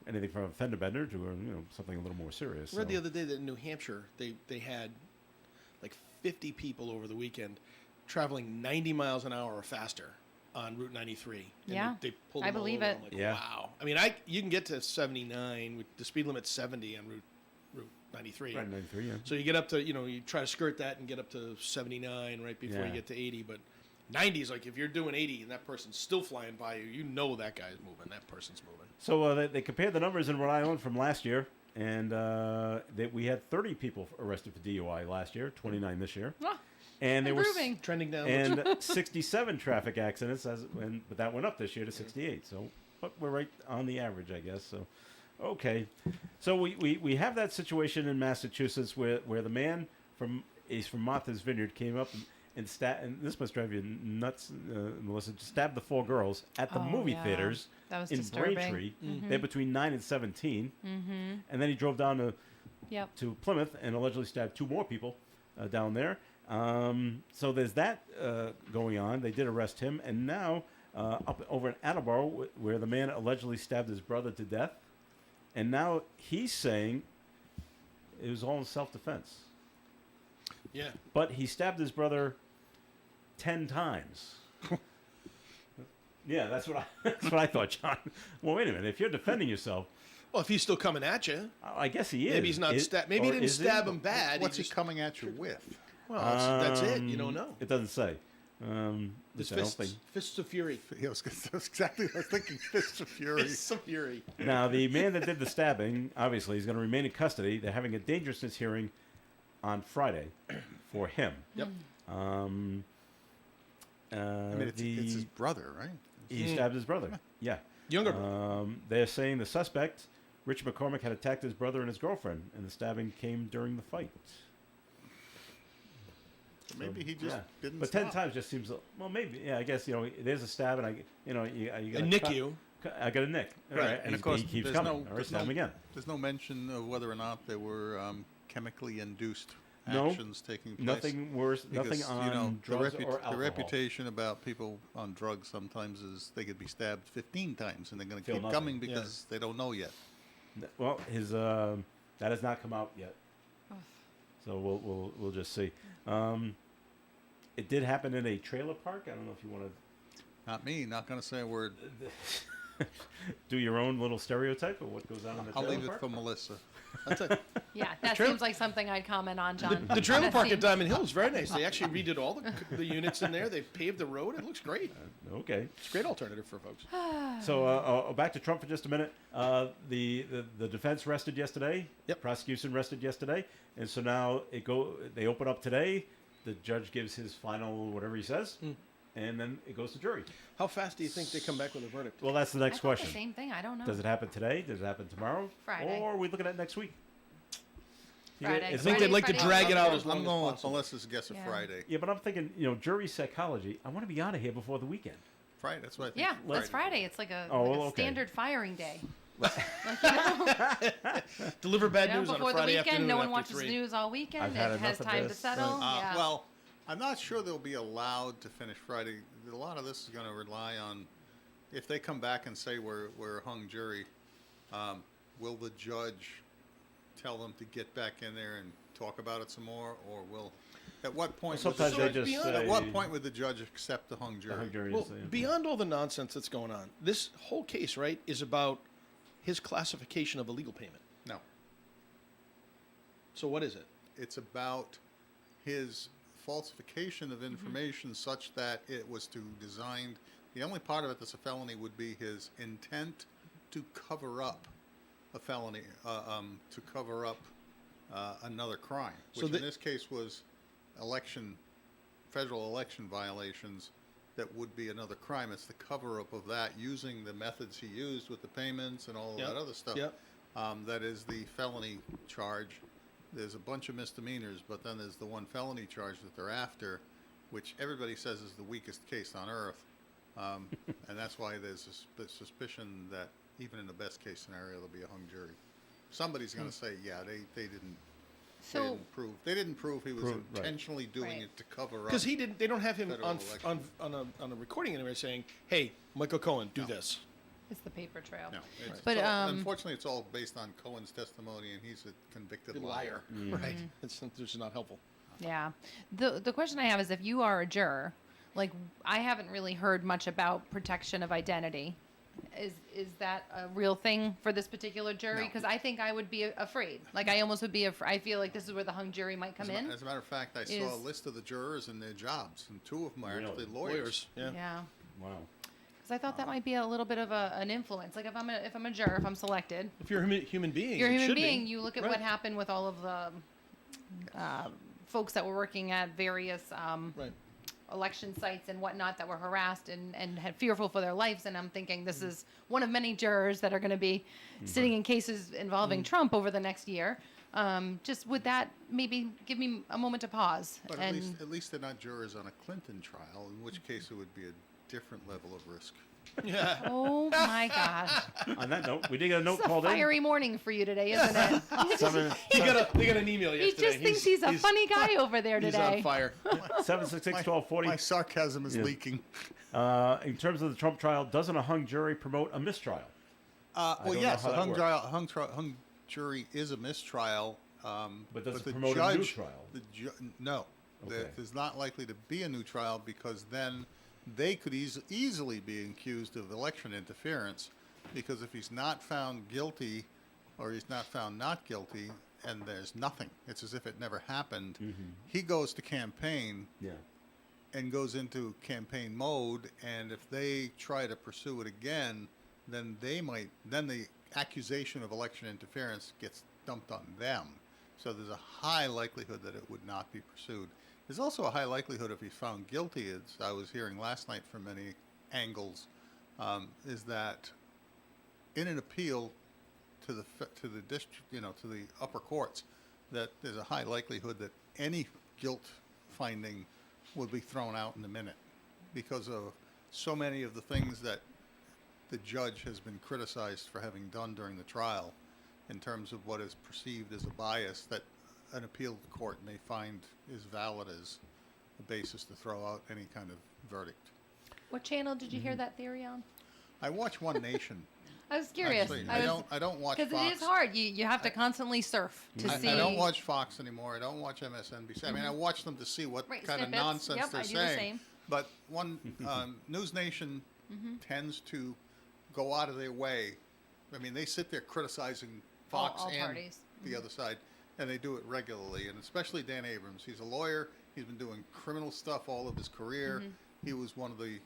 anything from a fender bender to something a little more serious. I read so. the other day that in New Hampshire, they had like 50 people over the weekend traveling 90 miles an hour or faster on Route 93. And Yeah. they pulled I them all believe over. it. I'm like, Yeah. wow. I mean, you can get to 79 with the speed limit's 70 on Route 93. Right, 93, yeah. So you get up to, you try to skirt that and get up to 79 right before Yeah. you get to 80. But 90 is like if you're doing 80 and that person's still flying by you, that guy's moving. That person's moving. So they compared the numbers in Rhode Island from last year, and we had 30 people arrested for DUI last year, 29 this year. Ah, And there were improving. Trending down. and 67 traffic accidents, but that went up this year to 68. So but we're right on the average, I guess. So, okay. So we have that situation in Massachusetts where the man he's from Martha's Vineyard came up and this must drive you nuts, Melissa, stabbed the 4 girls at the Oh, movie yeah. theaters That was in disturbing. Braintree. They're between 9 and 17. And then he drove down Yep. to Plymouth and allegedly stabbed 2 more people down there. So there's that going on. They did arrest him. And now up over in Attleboro, where the man allegedly stabbed his brother to death. And now he's saying it was all in self-defense. Yeah. But he stabbed his brother 10 times. Yeah, that's what I thought, John. Well, wait a minute. If you're defending yourself, Well, if he's still coming at you, I guess he is. maybe he's not. Maybe he or didn't is he? stab him bad. What's he just, coming at you with? well, that's it. You don't know. It doesn't say. His Which I don't fists, think. fists of fury. Yeah, that's exactly what I was thinking. Fists of Fury. Fists of fury. Now, the man that did the stabbing, obviously, is going to remain in custody. They're having a dangerousness hearing on Friday for him. Yep. I mean, it's his brother, right? He stabbed his brother. Yeah. Younger brother. They're saying the suspect, Rich McCormick, had attacked his brother and his girlfriend, and the stabbing came during the fight. Maybe he just didn't. But stop. 10 times just seems well. Maybe I guess there's a stab, and you got And nick you. I got a nick. All Right, right, and of course, he keeps there's coming. no- All right, there's stab him no- again. There's no mention of whether or not there were chemically induced No, actions taking place. Nothing worse. Because, Nothing on drugs or alcohol. the reputation about people on drugs sometimes is they could be stabbed 15 times and they're going to Feel keep nothing. coming because they don't know yet. Well, his that has not come out yet, so we'll just see. It did happen in a trailer park. I don't know if you want Not me. Not going to say a word. to do your own little stereotype of what goes on in the I'll trailer leave it park. for Melissa. That's it. Yeah, that trailer- seems like something I'd comment on, John. The trailer That park at seems- Diamond Hill is very nice. They actually redid all the units in there. They paved the road. It looks great. Okay. It's a great alternative for folks. So back to Trump for just a minute. The defense rested yesterday. Yep. Prosecution rested yesterday, and so now they open up today. The judge gives his final whatever he says, and then it goes to jury. How fast do you think they come back with a verdict? Well, that's the I next thought question. The same thing. I don't know. Does it happen today? Does it happen tomorrow? Friday. Or are we looking at next week? Friday. I think they'd like to Friday. drag it out as long I'm as going with possible. Melissa's guess of Yeah. Friday. Yeah, but I'm thinking, jury psychology. I want to be out of here before the weekend. Friday. That's what I think. Yeah, that's Friday. It's like a, Oh, like well, a okay. standard firing day. Deliver bad You know, news on a before the Friday weekend, afternoon no one after watches 3. the news all weekend. I've had It has enough of time to this. settle. Yeah. Well, I'm not sure they'll be allowed to finish Friday. A lot of this is going to rely on if they come back and say we're a hung jury. Will the judge tell them to get back in there and talk about it some more, or will? At what point? Well, sometimes they would the just judge, say- At what point would the judge accept the hung jury? The hung jury Well, is, beyond all the nonsense that's going on, this whole case, right, is about his classification of a legal payment. No, So what is it? it's about his falsification of information such that it was designed. The only part of it that's a felony would be his intent to cover up a felony, to cover up another crime, So which the- in this case was federal election violations. That would be another crime. It's the cover-up of that using the methods he used with the payments and all of Yep. that other stuff. Yep. That is the felony charge. There's a bunch of misdemeanors, but then there's the one felony charge that they're after, which everybody says is the weakest case on earth. And that's why there's a suspicion that even in the best case scenario, there'll be a hung jury. Somebody's going to say, yeah, they didn't. So They didn't prove he was Right. intentionally doing Right. it to cover up. Because they don't have him Federal on election. on a recording anywhere saying, "Hey, Michael Cohen, do this." it's the paper trail. No, it's But, all, unfortunately, it's all based on Cohen's testimony, and he's a convicted liar. Right? It's just not helpful. Yeah. The question I have is if you are a juror, like I haven't really heard much about protection of identity. Is that a real thing for this particular jury? No. Because I think I would be afraid. Like I almost would be afraid. I feel like this is where the hung jury might come in. As a matter of fact, I saw a is- list of the jurors and their jobs, and two of them are Really? actually lawyers. Yeah. Yeah. Wow. Because I thought that might be a little bit of an influence. Like if I'm a juror, if I'm selected, If you're a human being, you're a it human should being. be. You look at Right. what happened with all of the folks that were working at various Right. election sites and whatnot that were harassed and had fearful for their lives. And I'm thinking this is one of many jurors that are going to be sitting in cases involving Trump over the next year. Just would that maybe give me a moment to pause? But and at least they're not jurors on a Clinton trial, in which case it would be a different level of risk. Yeah. oh my gosh, On that note, we did get a note it's a called in. fiery morning for you today, isn't it? They got an email He yesterday. just thinks he's a funny guy over there He's today. on fire. 766-1240. My sarcasm is leaking. In terms of the Trump trial, doesn't a hung jury promote a mistrial? Well, don't know yes, how a that hung jury is a mistrial. But does it the promote a new trial? No, Okay. there's not likely to be a new trial because then they could easily be accused of election interference, because if he's not found guilty or he's not found not guilty and there's nothing, it's as if it never happened. He goes to campaign Yeah. and goes into campaign mode, and if they try to pursue it again, then the accusation of election interference gets dumped on them. So there's a high likelihood that it would not be pursued. There's also a high likelihood if he's found guilty, as I was hearing last night from many angles, is that in an appeal to the district, to the upper courts, that there's a high likelihood that any guilt finding would be thrown out in a minute because of so many of the things that the judge has been criticized for having done during the trial in terms of what is perceived as a bias that an appeal court may find is valid as a basis to throw out any kind of verdict. What channel did you hear that theory on? I watch One Nation. I was curious. Actually, I don't watch Fox. Because it is hard. You have to constantly surf to see. I don't watch Fox anymore. I don't watch MSNBC. I mean, I watch them to see what Right, kind of snippets. nonsense Yep, they're I do the saying. same. But News Nation tends to go out of their way. I mean, they sit there criticizing Fox all and parties. the other side, and they do it regularly. And especially Dan Abrams. He's a lawyer. He's been doing criminal stuff all of his career. He was one of the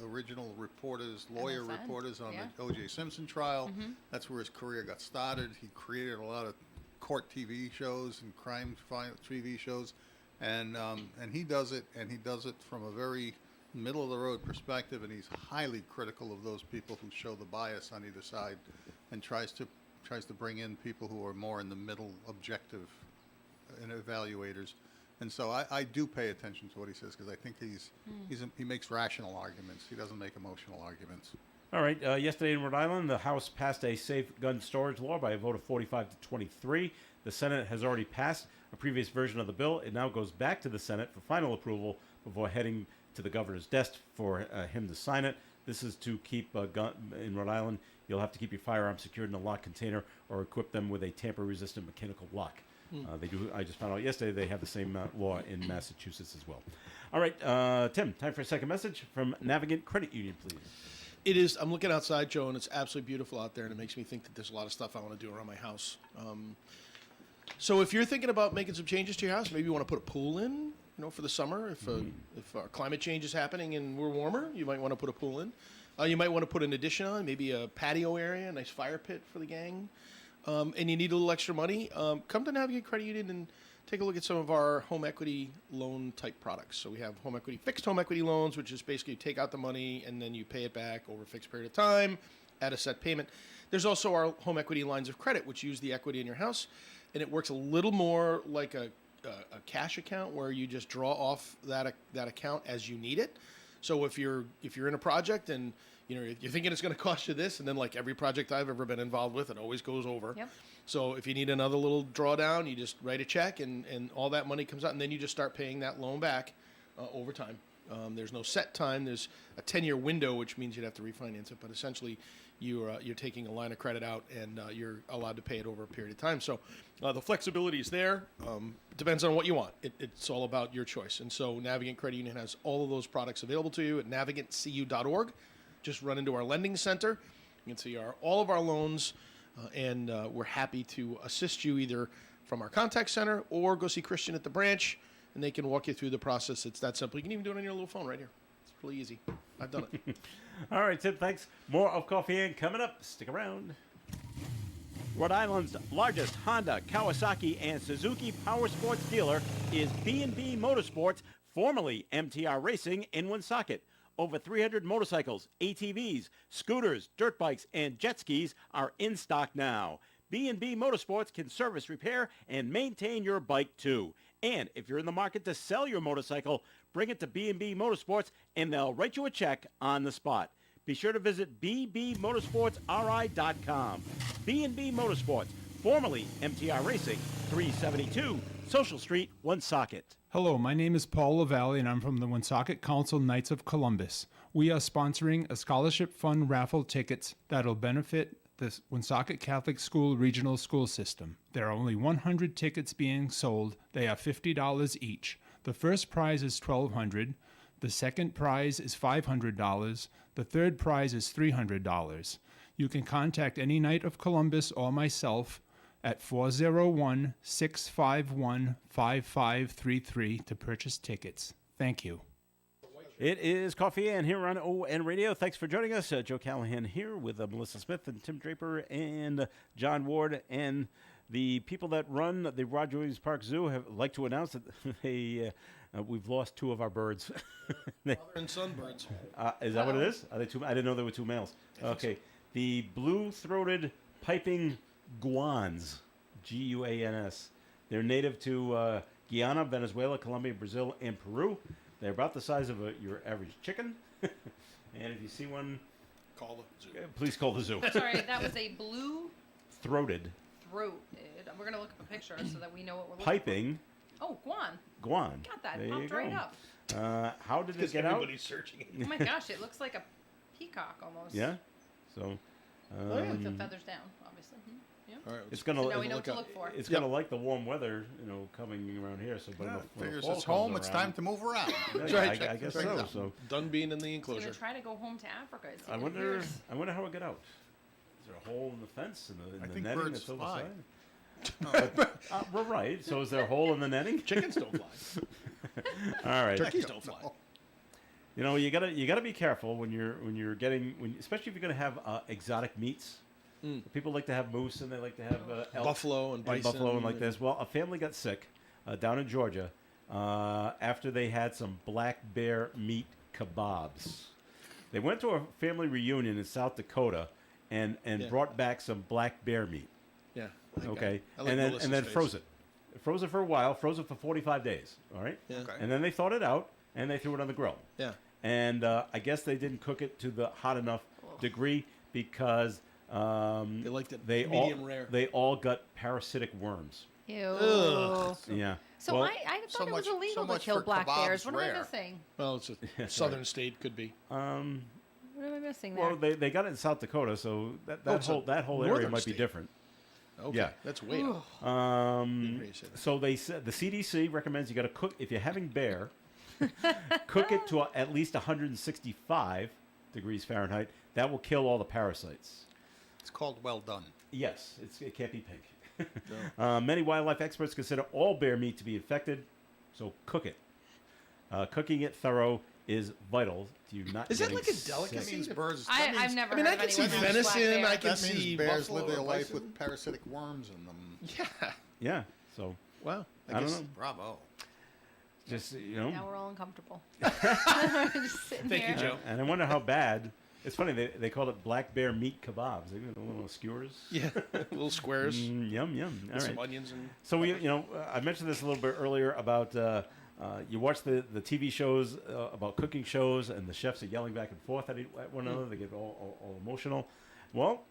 original lawyer MSN, reporters on yeah. the O.J. Simpson trial. That's where his career got started. He created a lot of court TV shows and crime TV shows, and he does it from a very middle of the road perspective, and he's highly critical of those people who show the bias on either side, and tries to bring in people who are more in the middle, objective, and evaluators. And so I do pay attention to what he says because I think he makes rational arguments. He doesn't make emotional arguments. All right. Yesterday in Rhode Island, the House passed a safe gun storage law by a vote of 45 to 23. The Senate has already passed a previous version of the bill. It now goes back to the Senate for final approval before heading to the governor's desk for him to sign it. This is to keep a gun in Rhode Island. You'll have to keep your firearms secured in a locked container or equip them with a tamper-resistant mechanical lock. They do. I just found out yesterday they have the same law in Massachusetts as well. All right, Tim, time for a second message from Navigant Credit Union, please. It is. I'm looking outside, Joe, and it's absolutely beautiful out there, and it makes me think that there's a lot of stuff I want to do around my house. So if you're thinking about making some changes to your house, maybe you want to put a pool in, for the summer. If climate change is happening and we're warmer, you might want to put a pool in. You might want to put an addition on, maybe a patio area, a nice fire pit for the gang. And you need a little extra money, come to Navigate Credit Union and take a look at some of our home equity loan type products. So we have fixed home equity loans, which is basically you take out the money and then you pay it back over a fixed period of time at a set payment. There's also our home equity lines of credit, which use the equity in your house, and it works a little more like a cash account where you just draw off that account as you need it. So if you're in a project and you're thinking it's going to cost you this, and then like every project I've ever been involved with, it always goes over. Yep. So if you need another little drawdown, you just write a check and all that money comes out, and then you just start paying that loan back over time. There's no set time. There's a 10-year window, which means you'd have to refinance it, but essentially you're taking a line of credit out and you're allowed to pay it over a period of time. So the flexibility is there. It depends on what you want. It's all about your choice. And so Navigant Credit Union has all of those products available to you at navigantcu.org. Just run into our lending center. You can see all of our loans, and we're happy to assist you either from our contact center or go see Christian at the branch, and they can walk you through the process. It's that simple. You can even do it on your little phone right here. It's really easy. I've done it. All right, Tim, thanks. More of Coffee and coming up. Stick around. Rhode Island's largest Honda, Kawasaki, and Suzuki power sports dealer is B&B Motorsports, formerly MTR Racing in Woonsocket. Over 300 motorcycles, ATVs, scooters, dirt bikes, and jet skis are in stock now. B&B Motorsports can service, repair, and maintain your bike too. And if you're in the market to sell your motorcycle, bring it to B&B Motorsports and they'll write you a check on the spot. Be sure to visit bbmotorsportsri.com. B&B Motorsports, formerly MTR Racing, 372 Social Street, Woonsocket. Hello, my name is Paul LaValle, and I'm from the Woonsocket Council Knights of Columbus. We are sponsoring a scholarship fund raffle tickets that'll benefit the Woonsocket Catholic School Regional School System. There are only 100 tickets being sold. They are $50 each. The first prize is $1,200. The second prize is $500. The third prize is $300. You can contact any Knight of Columbus or myself at 401-651-5533 to purchase tickets. Thank you. It is Coffee and here on ON Radio. Thanks for joining us. Joe Callahan here with Melissa Smith and Tim Draper and John Ward. And the people that run the Roger Williams Park Zoo have like to announce that we've lost two of our birds. Mother and son birds. Is that what it is? Are they two? I didn't know there were two males. Okay. The blue-throated piping guans, Guans. They're native to Guyana, Venezuela, Colombia, Brazil, and Peru. They're about the size of your average chicken. And if you see one, Call the zoo. please call the zoo. Sorry, that was a blue Throated throat. We're gonna look up a picture so that we know what we're looking piping for. Oh, guan. guan. Got that. There Popped you right go. up. How did it Because get out? everybody's searching it. Oh my gosh, it looks like a peacock almost. Yeah. So With the feathers down, obviously. Yeah. All right, it's gonna. So now we know look what to up. look for. It's Yep. gonna like the warm weather, coming around here. So, but Yeah, when the figures fall it's comes home. It's around- time to move around. Yeah, Right. I guess Check it so. out. So Done being in the It's enclosure. gonna try to go home to Africa. It's I even wonder. weird. I wonder how it got out. Is there a hole in the fence in I the think netting birds that's over the fly. side? We're right. So is there a hole in the netting? Chickens don't fly. All right. Turkeys don't fly. You gotta be careful when you're getting especially if you're gonna have exotic meats. People like to have moose and they like to have elk Buffalo and bison. buffalo and like this. Well, a family got sick down in Georgia after they had some black bear meat kebabs. They went to a family reunion in South Dakota and Yeah. brought back some black bear meat. Yeah. Okay, I like and Melissa's then face. froze it. Froze it for a while. Froze it for 45 days. All right. Yeah. Okay. And then they thawed it out and they threw it on the grill. Yeah. And I guess they didn't cook it to the hot enough degree because They liked it they medium all rare. they all got parasitic worms. Ew. Ugh. Yeah. So Well, I so thought it was much- illegal so to much kill for black kebabs bears. What am I rare. missing? Well, it's a southern state, could be. What am I missing there? well, they got it in South Dakota, so Oh, that whole area northern might be state. different. Okay. Yeah. That's way up. Um, hear you say that. so they said the CDC recommends you got to cook if you're having bear, cook it to at least 165 degrees Fahrenheit. That will kill all the parasites. It's called well done. Yes, it can't be pink. Many wildlife experts consider all bear meat to be infected, so cook it. Cooking it thorough is vital to you not. Is that getting like a sick. delicacy? That means birds. I've that means, never I mean, heard I of can see anyone who's venison. black bear. I can that means see bears buffalo live their or life bison. with parasitic worms in them. Yeah. Yeah, so Wow. I don't guess- know. Bravo. Just Now we're all uncomfortable. Just sitting Thank you, here. Joe. And I wonder how bad. It's funny they called it black bear meat kebabs. They got the little skewers. Yeah. Little squares. Yum yum. All with some right. onions and. So I mentioned this a little bit earlier about you watch the TV shows about cooking shows, and the chefs are yelling back and forth at one another. They get all emotional. Well,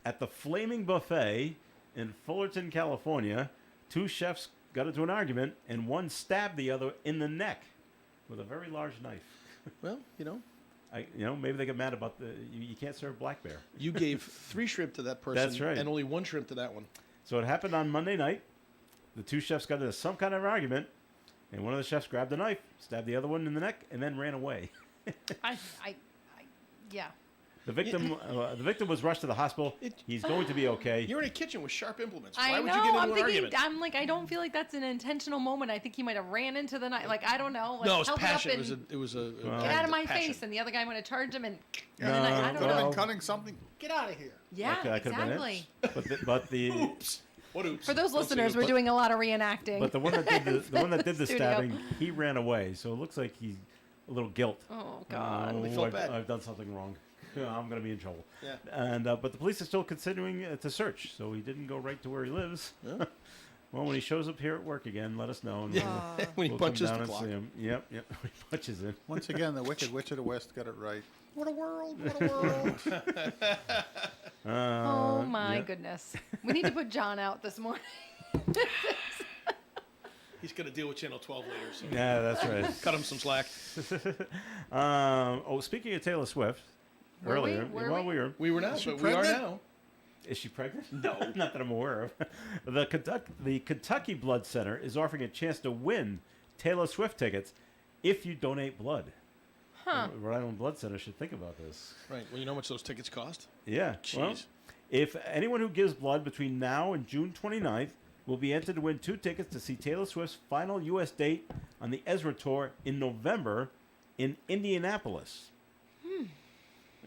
at the Flaming Buffet in Fullerton, California, two chefs got into an argument, and one stabbed the other in the neck with a very large knife. Well, Maybe they get mad about you can't serve black bear. you gave 3 shrimp to that person. That's right. And only 1 shrimp to that one. So it happened on Monday night. The two chefs got into some kind of argument, and one of the chefs grabbed a knife, stabbed the other one in the neck, and then ran away. Yeah. The victim was rushed to the hospital. He's going to be okay. You're in a kitchen with sharp implements. Why I would know. you get into I'm an thinking. argument? I'm like. I don't feel like that's an intentional moment. I think he might have ran into the night. Like I don't know. Like, No, it's held passion. It, up and It was a get out of my passion. face, and the other guy went to charge him, and No, then I don't Could have know. been cutting something. Get out of here. Yeah, That could have been exactly. it. But the What oops? For those Don't say listeners, oops. we're doing a lot of reenacting. But the one that did the one that did the Studio. stabbing, he ran away. So it looks like he's a little guilt. Oh God. He felt bad. I've done something wrong. I'm going to be in trouble. Yeah. And but the police are still considering to search, so he didn't go right to where he lives. Yeah. Well, when he shows up here at work again, let us know. And When he we'll punches come the down clock. and see him. Yep. When he punches in. Once again, the Wicked Witch of the West got it right. What a world! What a world! Oh my yeah. goodness. We need to put John out this morning. He's gonna deal with Channel 12 later, so Yeah, that's right. cut him some slack. Speaking of Taylor Swift, Were we? earlier, Were well, we? we were. We were not, she but we are pregnant? now. Is she pregnant? No, not that I'm aware of. The Kentucky Blood Center is offering a chance to win Taylor Swift tickets if you donate blood. Huh. Rhode Island Blood Center should think about this. Right. Well, you know how much those tickets cost? Yeah. Well, Jeez. if anyone who gives blood between now and June 29th will be entered to win 2 tickets to see Taylor Swift's final U.S. date on the Ezra Tour in November in Indianapolis.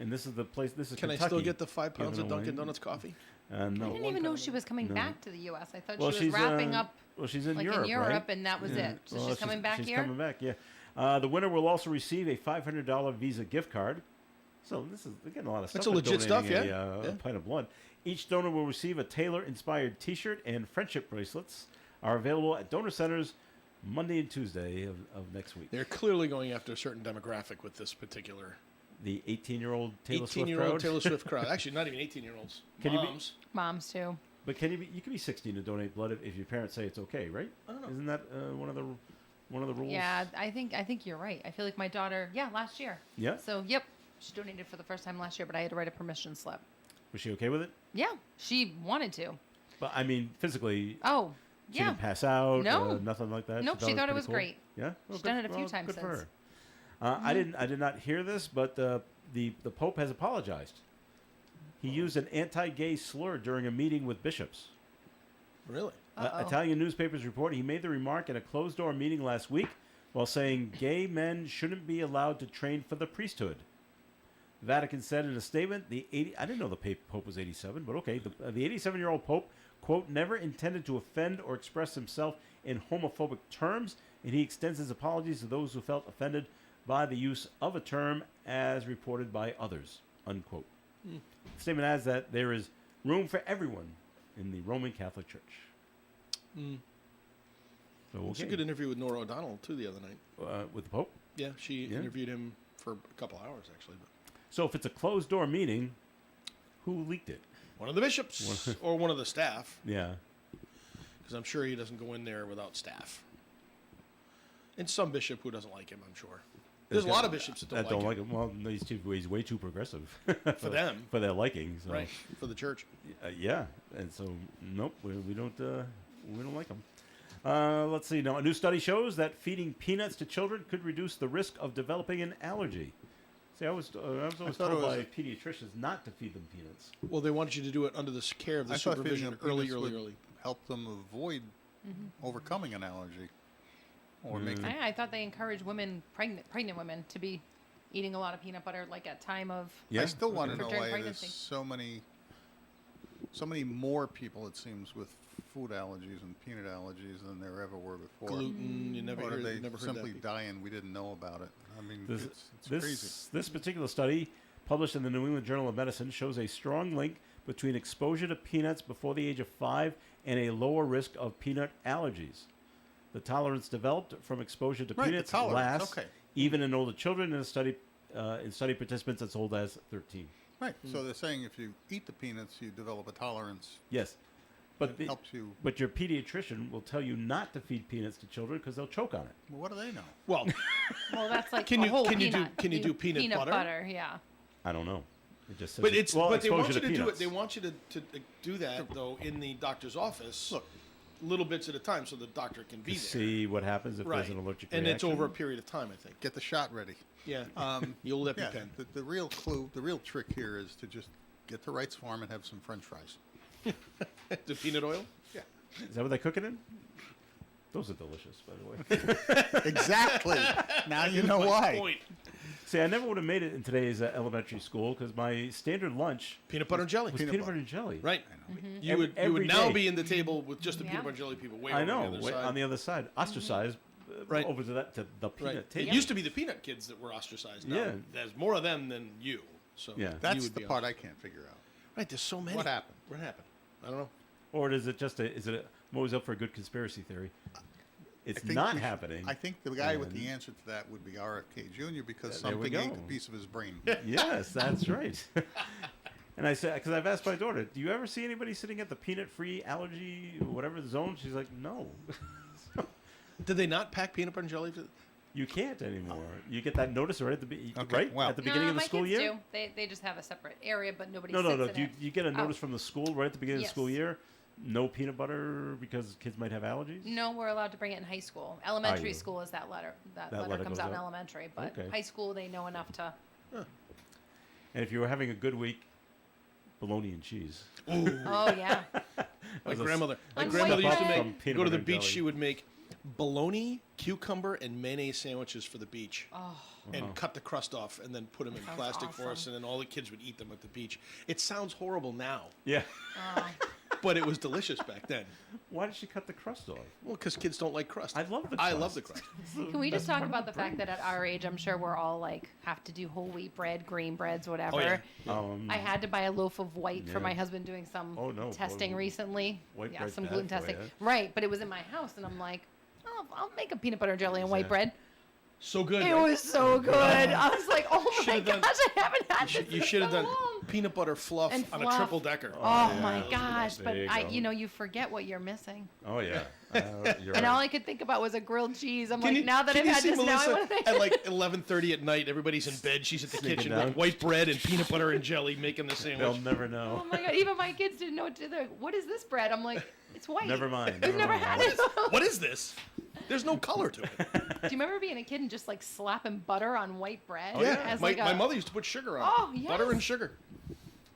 And this is the place. This is Can Kentucky. I still get the 5 pounds giving of Dunkin' away- Donuts coffee? No. I didn't even know she was coming No. back to the U.S. I thought Well, she was wrapping up Well, she's in like Europe, in Europe, right? and that was it. So Well, she's coming back she's here. coming back, yeah. The winner will also receive a $500 Visa gift card. So they're getting a lot of stuff. That's a for legit stuff, donating yeah. a Yeah. pint of blood. Each donor will receive a Taylor-inspired T-shirt, and friendship bracelets are available at donor centers Monday and Tuesday of next week. They're clearly going after a certain demographic with this particular The 18-year-old Taylor Swift 18-year-old crowd. Taylor Swift crowd. Actually, not even 18-year-olds. Can you be- Moms. Moms too. But you can be 16 to donate blood if your parents say it's okay, right? I don't know. Isn't that one of the rules? Yeah, I think you're right. I feel like my daughter, last year. Yeah. So yep, she donated for the first time last year, but I had to write a permission slip. Was she okay with it? Yeah, she wanted to. But I mean, physically, Oh, she yeah. didn't pass out. No. Nothing like that. Nope, she thought it pretty was cool? great. Yeah, She's done it a few times good for since. her. I did not hear this, but the Pope has apologized. He used an anti-gay slur during a meeting with bishops. Really? Uh-oh. Italian newspapers report he made the remark in a closed-door meeting last week while saying gay men shouldn't be allowed to train for the priesthood. Vatican said in a statement, I didn't know the Pope was 87, but okay, the 87-year-old Pope, quote, never intended to offend or express himself in homophobic terms, and he extends his apologies to those who felt offended by the use of a term as reported by others, unquote. The statement adds that there is room for everyone in the Roman Catholic Church. So, It was a okay. good interview with Nora O'Donnell, too, the other night. With the Pope? Yeah, she Yeah. interviewed him for a couple hours, actually. But So if it's a closed-door meeting, who leaked it? one of the bishops or one of the staff, Yeah. because I'm sure he doesn't go in there without staff. And some bishop who doesn't like him, I'm sure. There's a lot of bishops that don't like him. Well, he's way too progressive For them. for their liking. So. Right, for the church. Yeah, and so nope, we don't like them. Let's see. Now, a new study shows that feeding peanuts to children could reduce the risk of developing an allergy. See, I was always thought it told was- by pediatricians not to feed them peanuts. Well, they wanted you to do it under the care of the I thought feeding supervision them early. peanuts would help them avoid overcoming an allergy, or make them. I thought they encourage pregnant women to be eating a lot of peanut butter, like at time of. Yeah. I still want to For know during why pregnancy. there's so many more people, it seems, with food allergies and peanut allergies than there ever were before. Gluten, you never, Or heard, they never heard simply that. die and we didn't know about it? I mean, This, it's crazy. this particular study, published in the New England Journal of Medicine, shows a strong link between exposure to peanuts before the age of 5 and a lower risk of peanut allergies. The tolerance developed from exposure to Right, the peanuts tolerance, lasts okay. even in older children. In study participants as old as 13. Right. So they're saying if you eat the peanuts, you develop a tolerance. Yes, but It helps you. But your pediatrician will tell you not to feed peanuts to children because they'll choke on it. Well, what do they know? Well, Well, that's like Can a you- whole can you do- peanut. can you do peanut butter? Yeah. I don't know. It just says but it's well, but they want exposure you to do it. peanuts. They want you to do that though in the doctor's office. Look, little bits at a time, so the doctor can be to there. see what happens if Right, there's an allergic and reaction. it's over a period of time, I think. Get the shot ready. Yeah, Yeah, you'll EpiPen. the real clue, the real trick here is to just get to Wright's Farm and have some French fries. The peanut oil. Yeah, Is that what they cook it in? Those are delicious, by the way. exactly. Now you know why. Point. See, I never would have made it in today's elementary school because my standard lunch Peanut butter and jelly. was peanut butter and jelly. Right. You Every- would every now day. be in the table with just the Yeah. peanut butter and jelly people. Way I over know. the other side. On the other side, ostracized Right. over to the peanut Right. table. It used to be the peanut kids that were ostracized. Now Yeah. there's more of them than you. So Yeah. you That's would the be part on- I can't figure out. Right. There's so many. What happened? What happened? I don't know. Or is it just I'm always up for a good conspiracy theory? It's I think not we should- happening. I think the guy with the And- answer to that would be RFK Jr. because There we something ate go. a piece of his brain. Yes, that's right. And I said, because I've asked my daughter, do you ever see anybody sitting at the peanut-free allergy, whatever zone? She's like, no. Did they not pack peanut butter and jelly? You can't anymore. You get that notice right at the Okay, right well- at the beginning of the my school kids year. do. They just have a separate area, but nobody No, sits no. in Do it. you get a notice Oh. from the school right at the beginning of the school Yes. year? No peanut butter because kids might have allergies. No, we're allowed to bring it in high school. Elementary you? school is that letter. That letter letter comes goes out in out? elementary, but Okay. high school they know enough to. And if you were having a good week, bologna and cheese. Oh yeah. My was a grandmother. My On grandmother white used to bread. From make. peanut Go to butter the and beach. jelly. She would make bologna, cucumber, and mayonnaise sandwiches for the beach. Oh, And cut the crust off, and then put them in Sounds plastic for us, awesome. and then all the kids would eat them at the beach. It sounds horrible now, Yeah. but it was delicious back then. Why did she cut the crust off? Well, because kids don't like crust. I love the I love the crust. crust. can we just talk about the fact that at our age, I'm sure we're all like have to do whole wheat bread, grain breads, whatever. Oh, yeah. I had to buy a loaf of white for Yeah. my husband doing some Oh, no. testing White- recently. white yeah, bread's some bad gluten for testing. you. Right, but it was in my house, and I'm like, oh, I'll make a peanut butter and jelly and white bread. So good. It right? was so good. I was like, oh my Should've done- gosh, I haven't had this You in should have so done long. peanut butter fluff And on a fluff. triple decker. Oh yeah, my those are the gosh! best. But There you go. you forget what you're missing. Oh yeah. You're And all right. I could think about was a grilled cheese. I'm Can like, you- now that can I've you had see this, now I Melissa want to. at like 11:30 at night, everybody's in bed. She's at the Sneaking kitchen down. with white bread and peanut butter and jelly, making the They'll sandwich. never know. Oh my god! Even my kids didn't know what to do. They're like, what is this bread? I'm like, it's white. Never mind. We've never mind. had it. What is this? There's no color to it. Do you remember being a kid and just like slapping butter on white bread? yeah, As my, like my a- mother used to put sugar on. Oh, it. Butter yes. and sugar.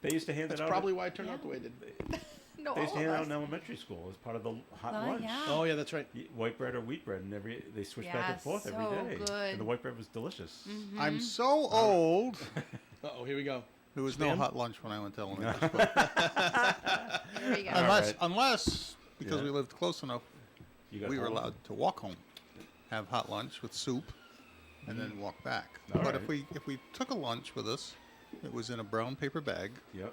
They used to hand That's it out. probably why it turned out the way it did. No, They used all to of hand it out us. in elementary school as part of the hot Oh, lunch. yeah. Oh yeah, that's right. White bread or wheat bread, and they switched back Yeah, and forth so every day. good. And the white bread was delicious. I'm so old. Oh, here we go. There was no Spam? hot lunch when I went to elementary school. There you go. Unless because Yeah. we lived close enough, You got we were home? allowed to walk home, have hot lunch with soup, and then walk back. All but right. if we took a lunch with us, it was in a brown paper bag. Yep.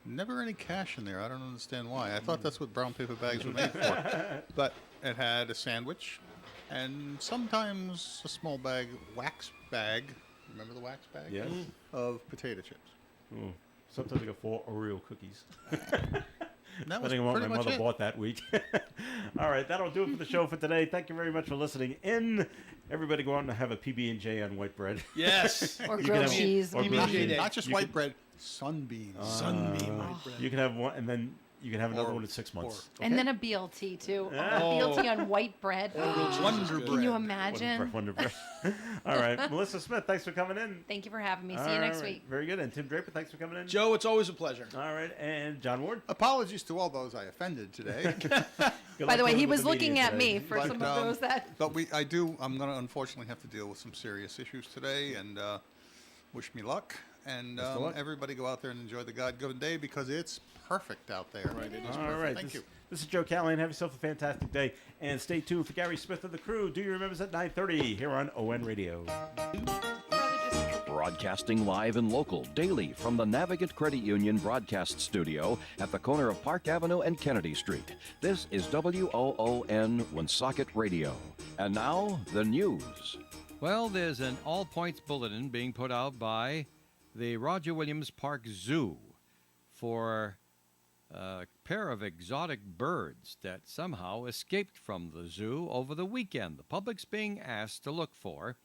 Never any cash in there. I don't understand why. I thought that's what brown paper bags were made for. But it had a sandwich and sometimes a small bag, wax bag. Remember the wax bag? Yes. Of potato chips. Ooh. Sometimes I got 4 Oreo cookies. And that was Depending on what pretty my much mother it. bought that week. All right, that'll do it for the show for today. Thank you very much for listening in. Everybody go out and have a PB&J on white bread. Yes. Or You can grilled have- cheese. or would grilled be- cheese. Day. Not just You white could- bread, sunbeams. Sunbeam white bread. You can have one, and then you can have another Or- one in 6 months. And then a BLT too. Yeah. Oh, BLT on white bread. Wonder bread. Can you imagine? Wonder bread. All right, Melissa Smith, thanks for coming in. Thank you for having me. See you next All right, week. Very good. And Tim Draper, thanks for coming in. Joe, it's always a pleasure. All right, and John Ward. Apologies to all those I offended today. Good By luck the way, dealing he with was the looking media at today. me for But, some of those that. But I'm going to unfortunately have to deal with some serious issues today, and wish me luck. And Best of luck. everybody go out there and enjoy the God-given day because it's perfect out there. Right, it is All perfect. right. Thank you. This is Joe Callahan. Have yourself a fantastic day. And stay tuned for Gary Smith of the crew. Do you remember us at 9:30 here on ON Radio? Broadcasting live and local daily from the Navigant Credit Union broadcast studio at the corner of Park Avenue and Kennedy Street. This is WOON Woonsocket Radio. And now, the news. Well, there's an all points bulletin being put out by the Roger Williams Park Zoo for a pair of exotic birds that somehow escaped from the zoo over the weekend. The public's being asked to look for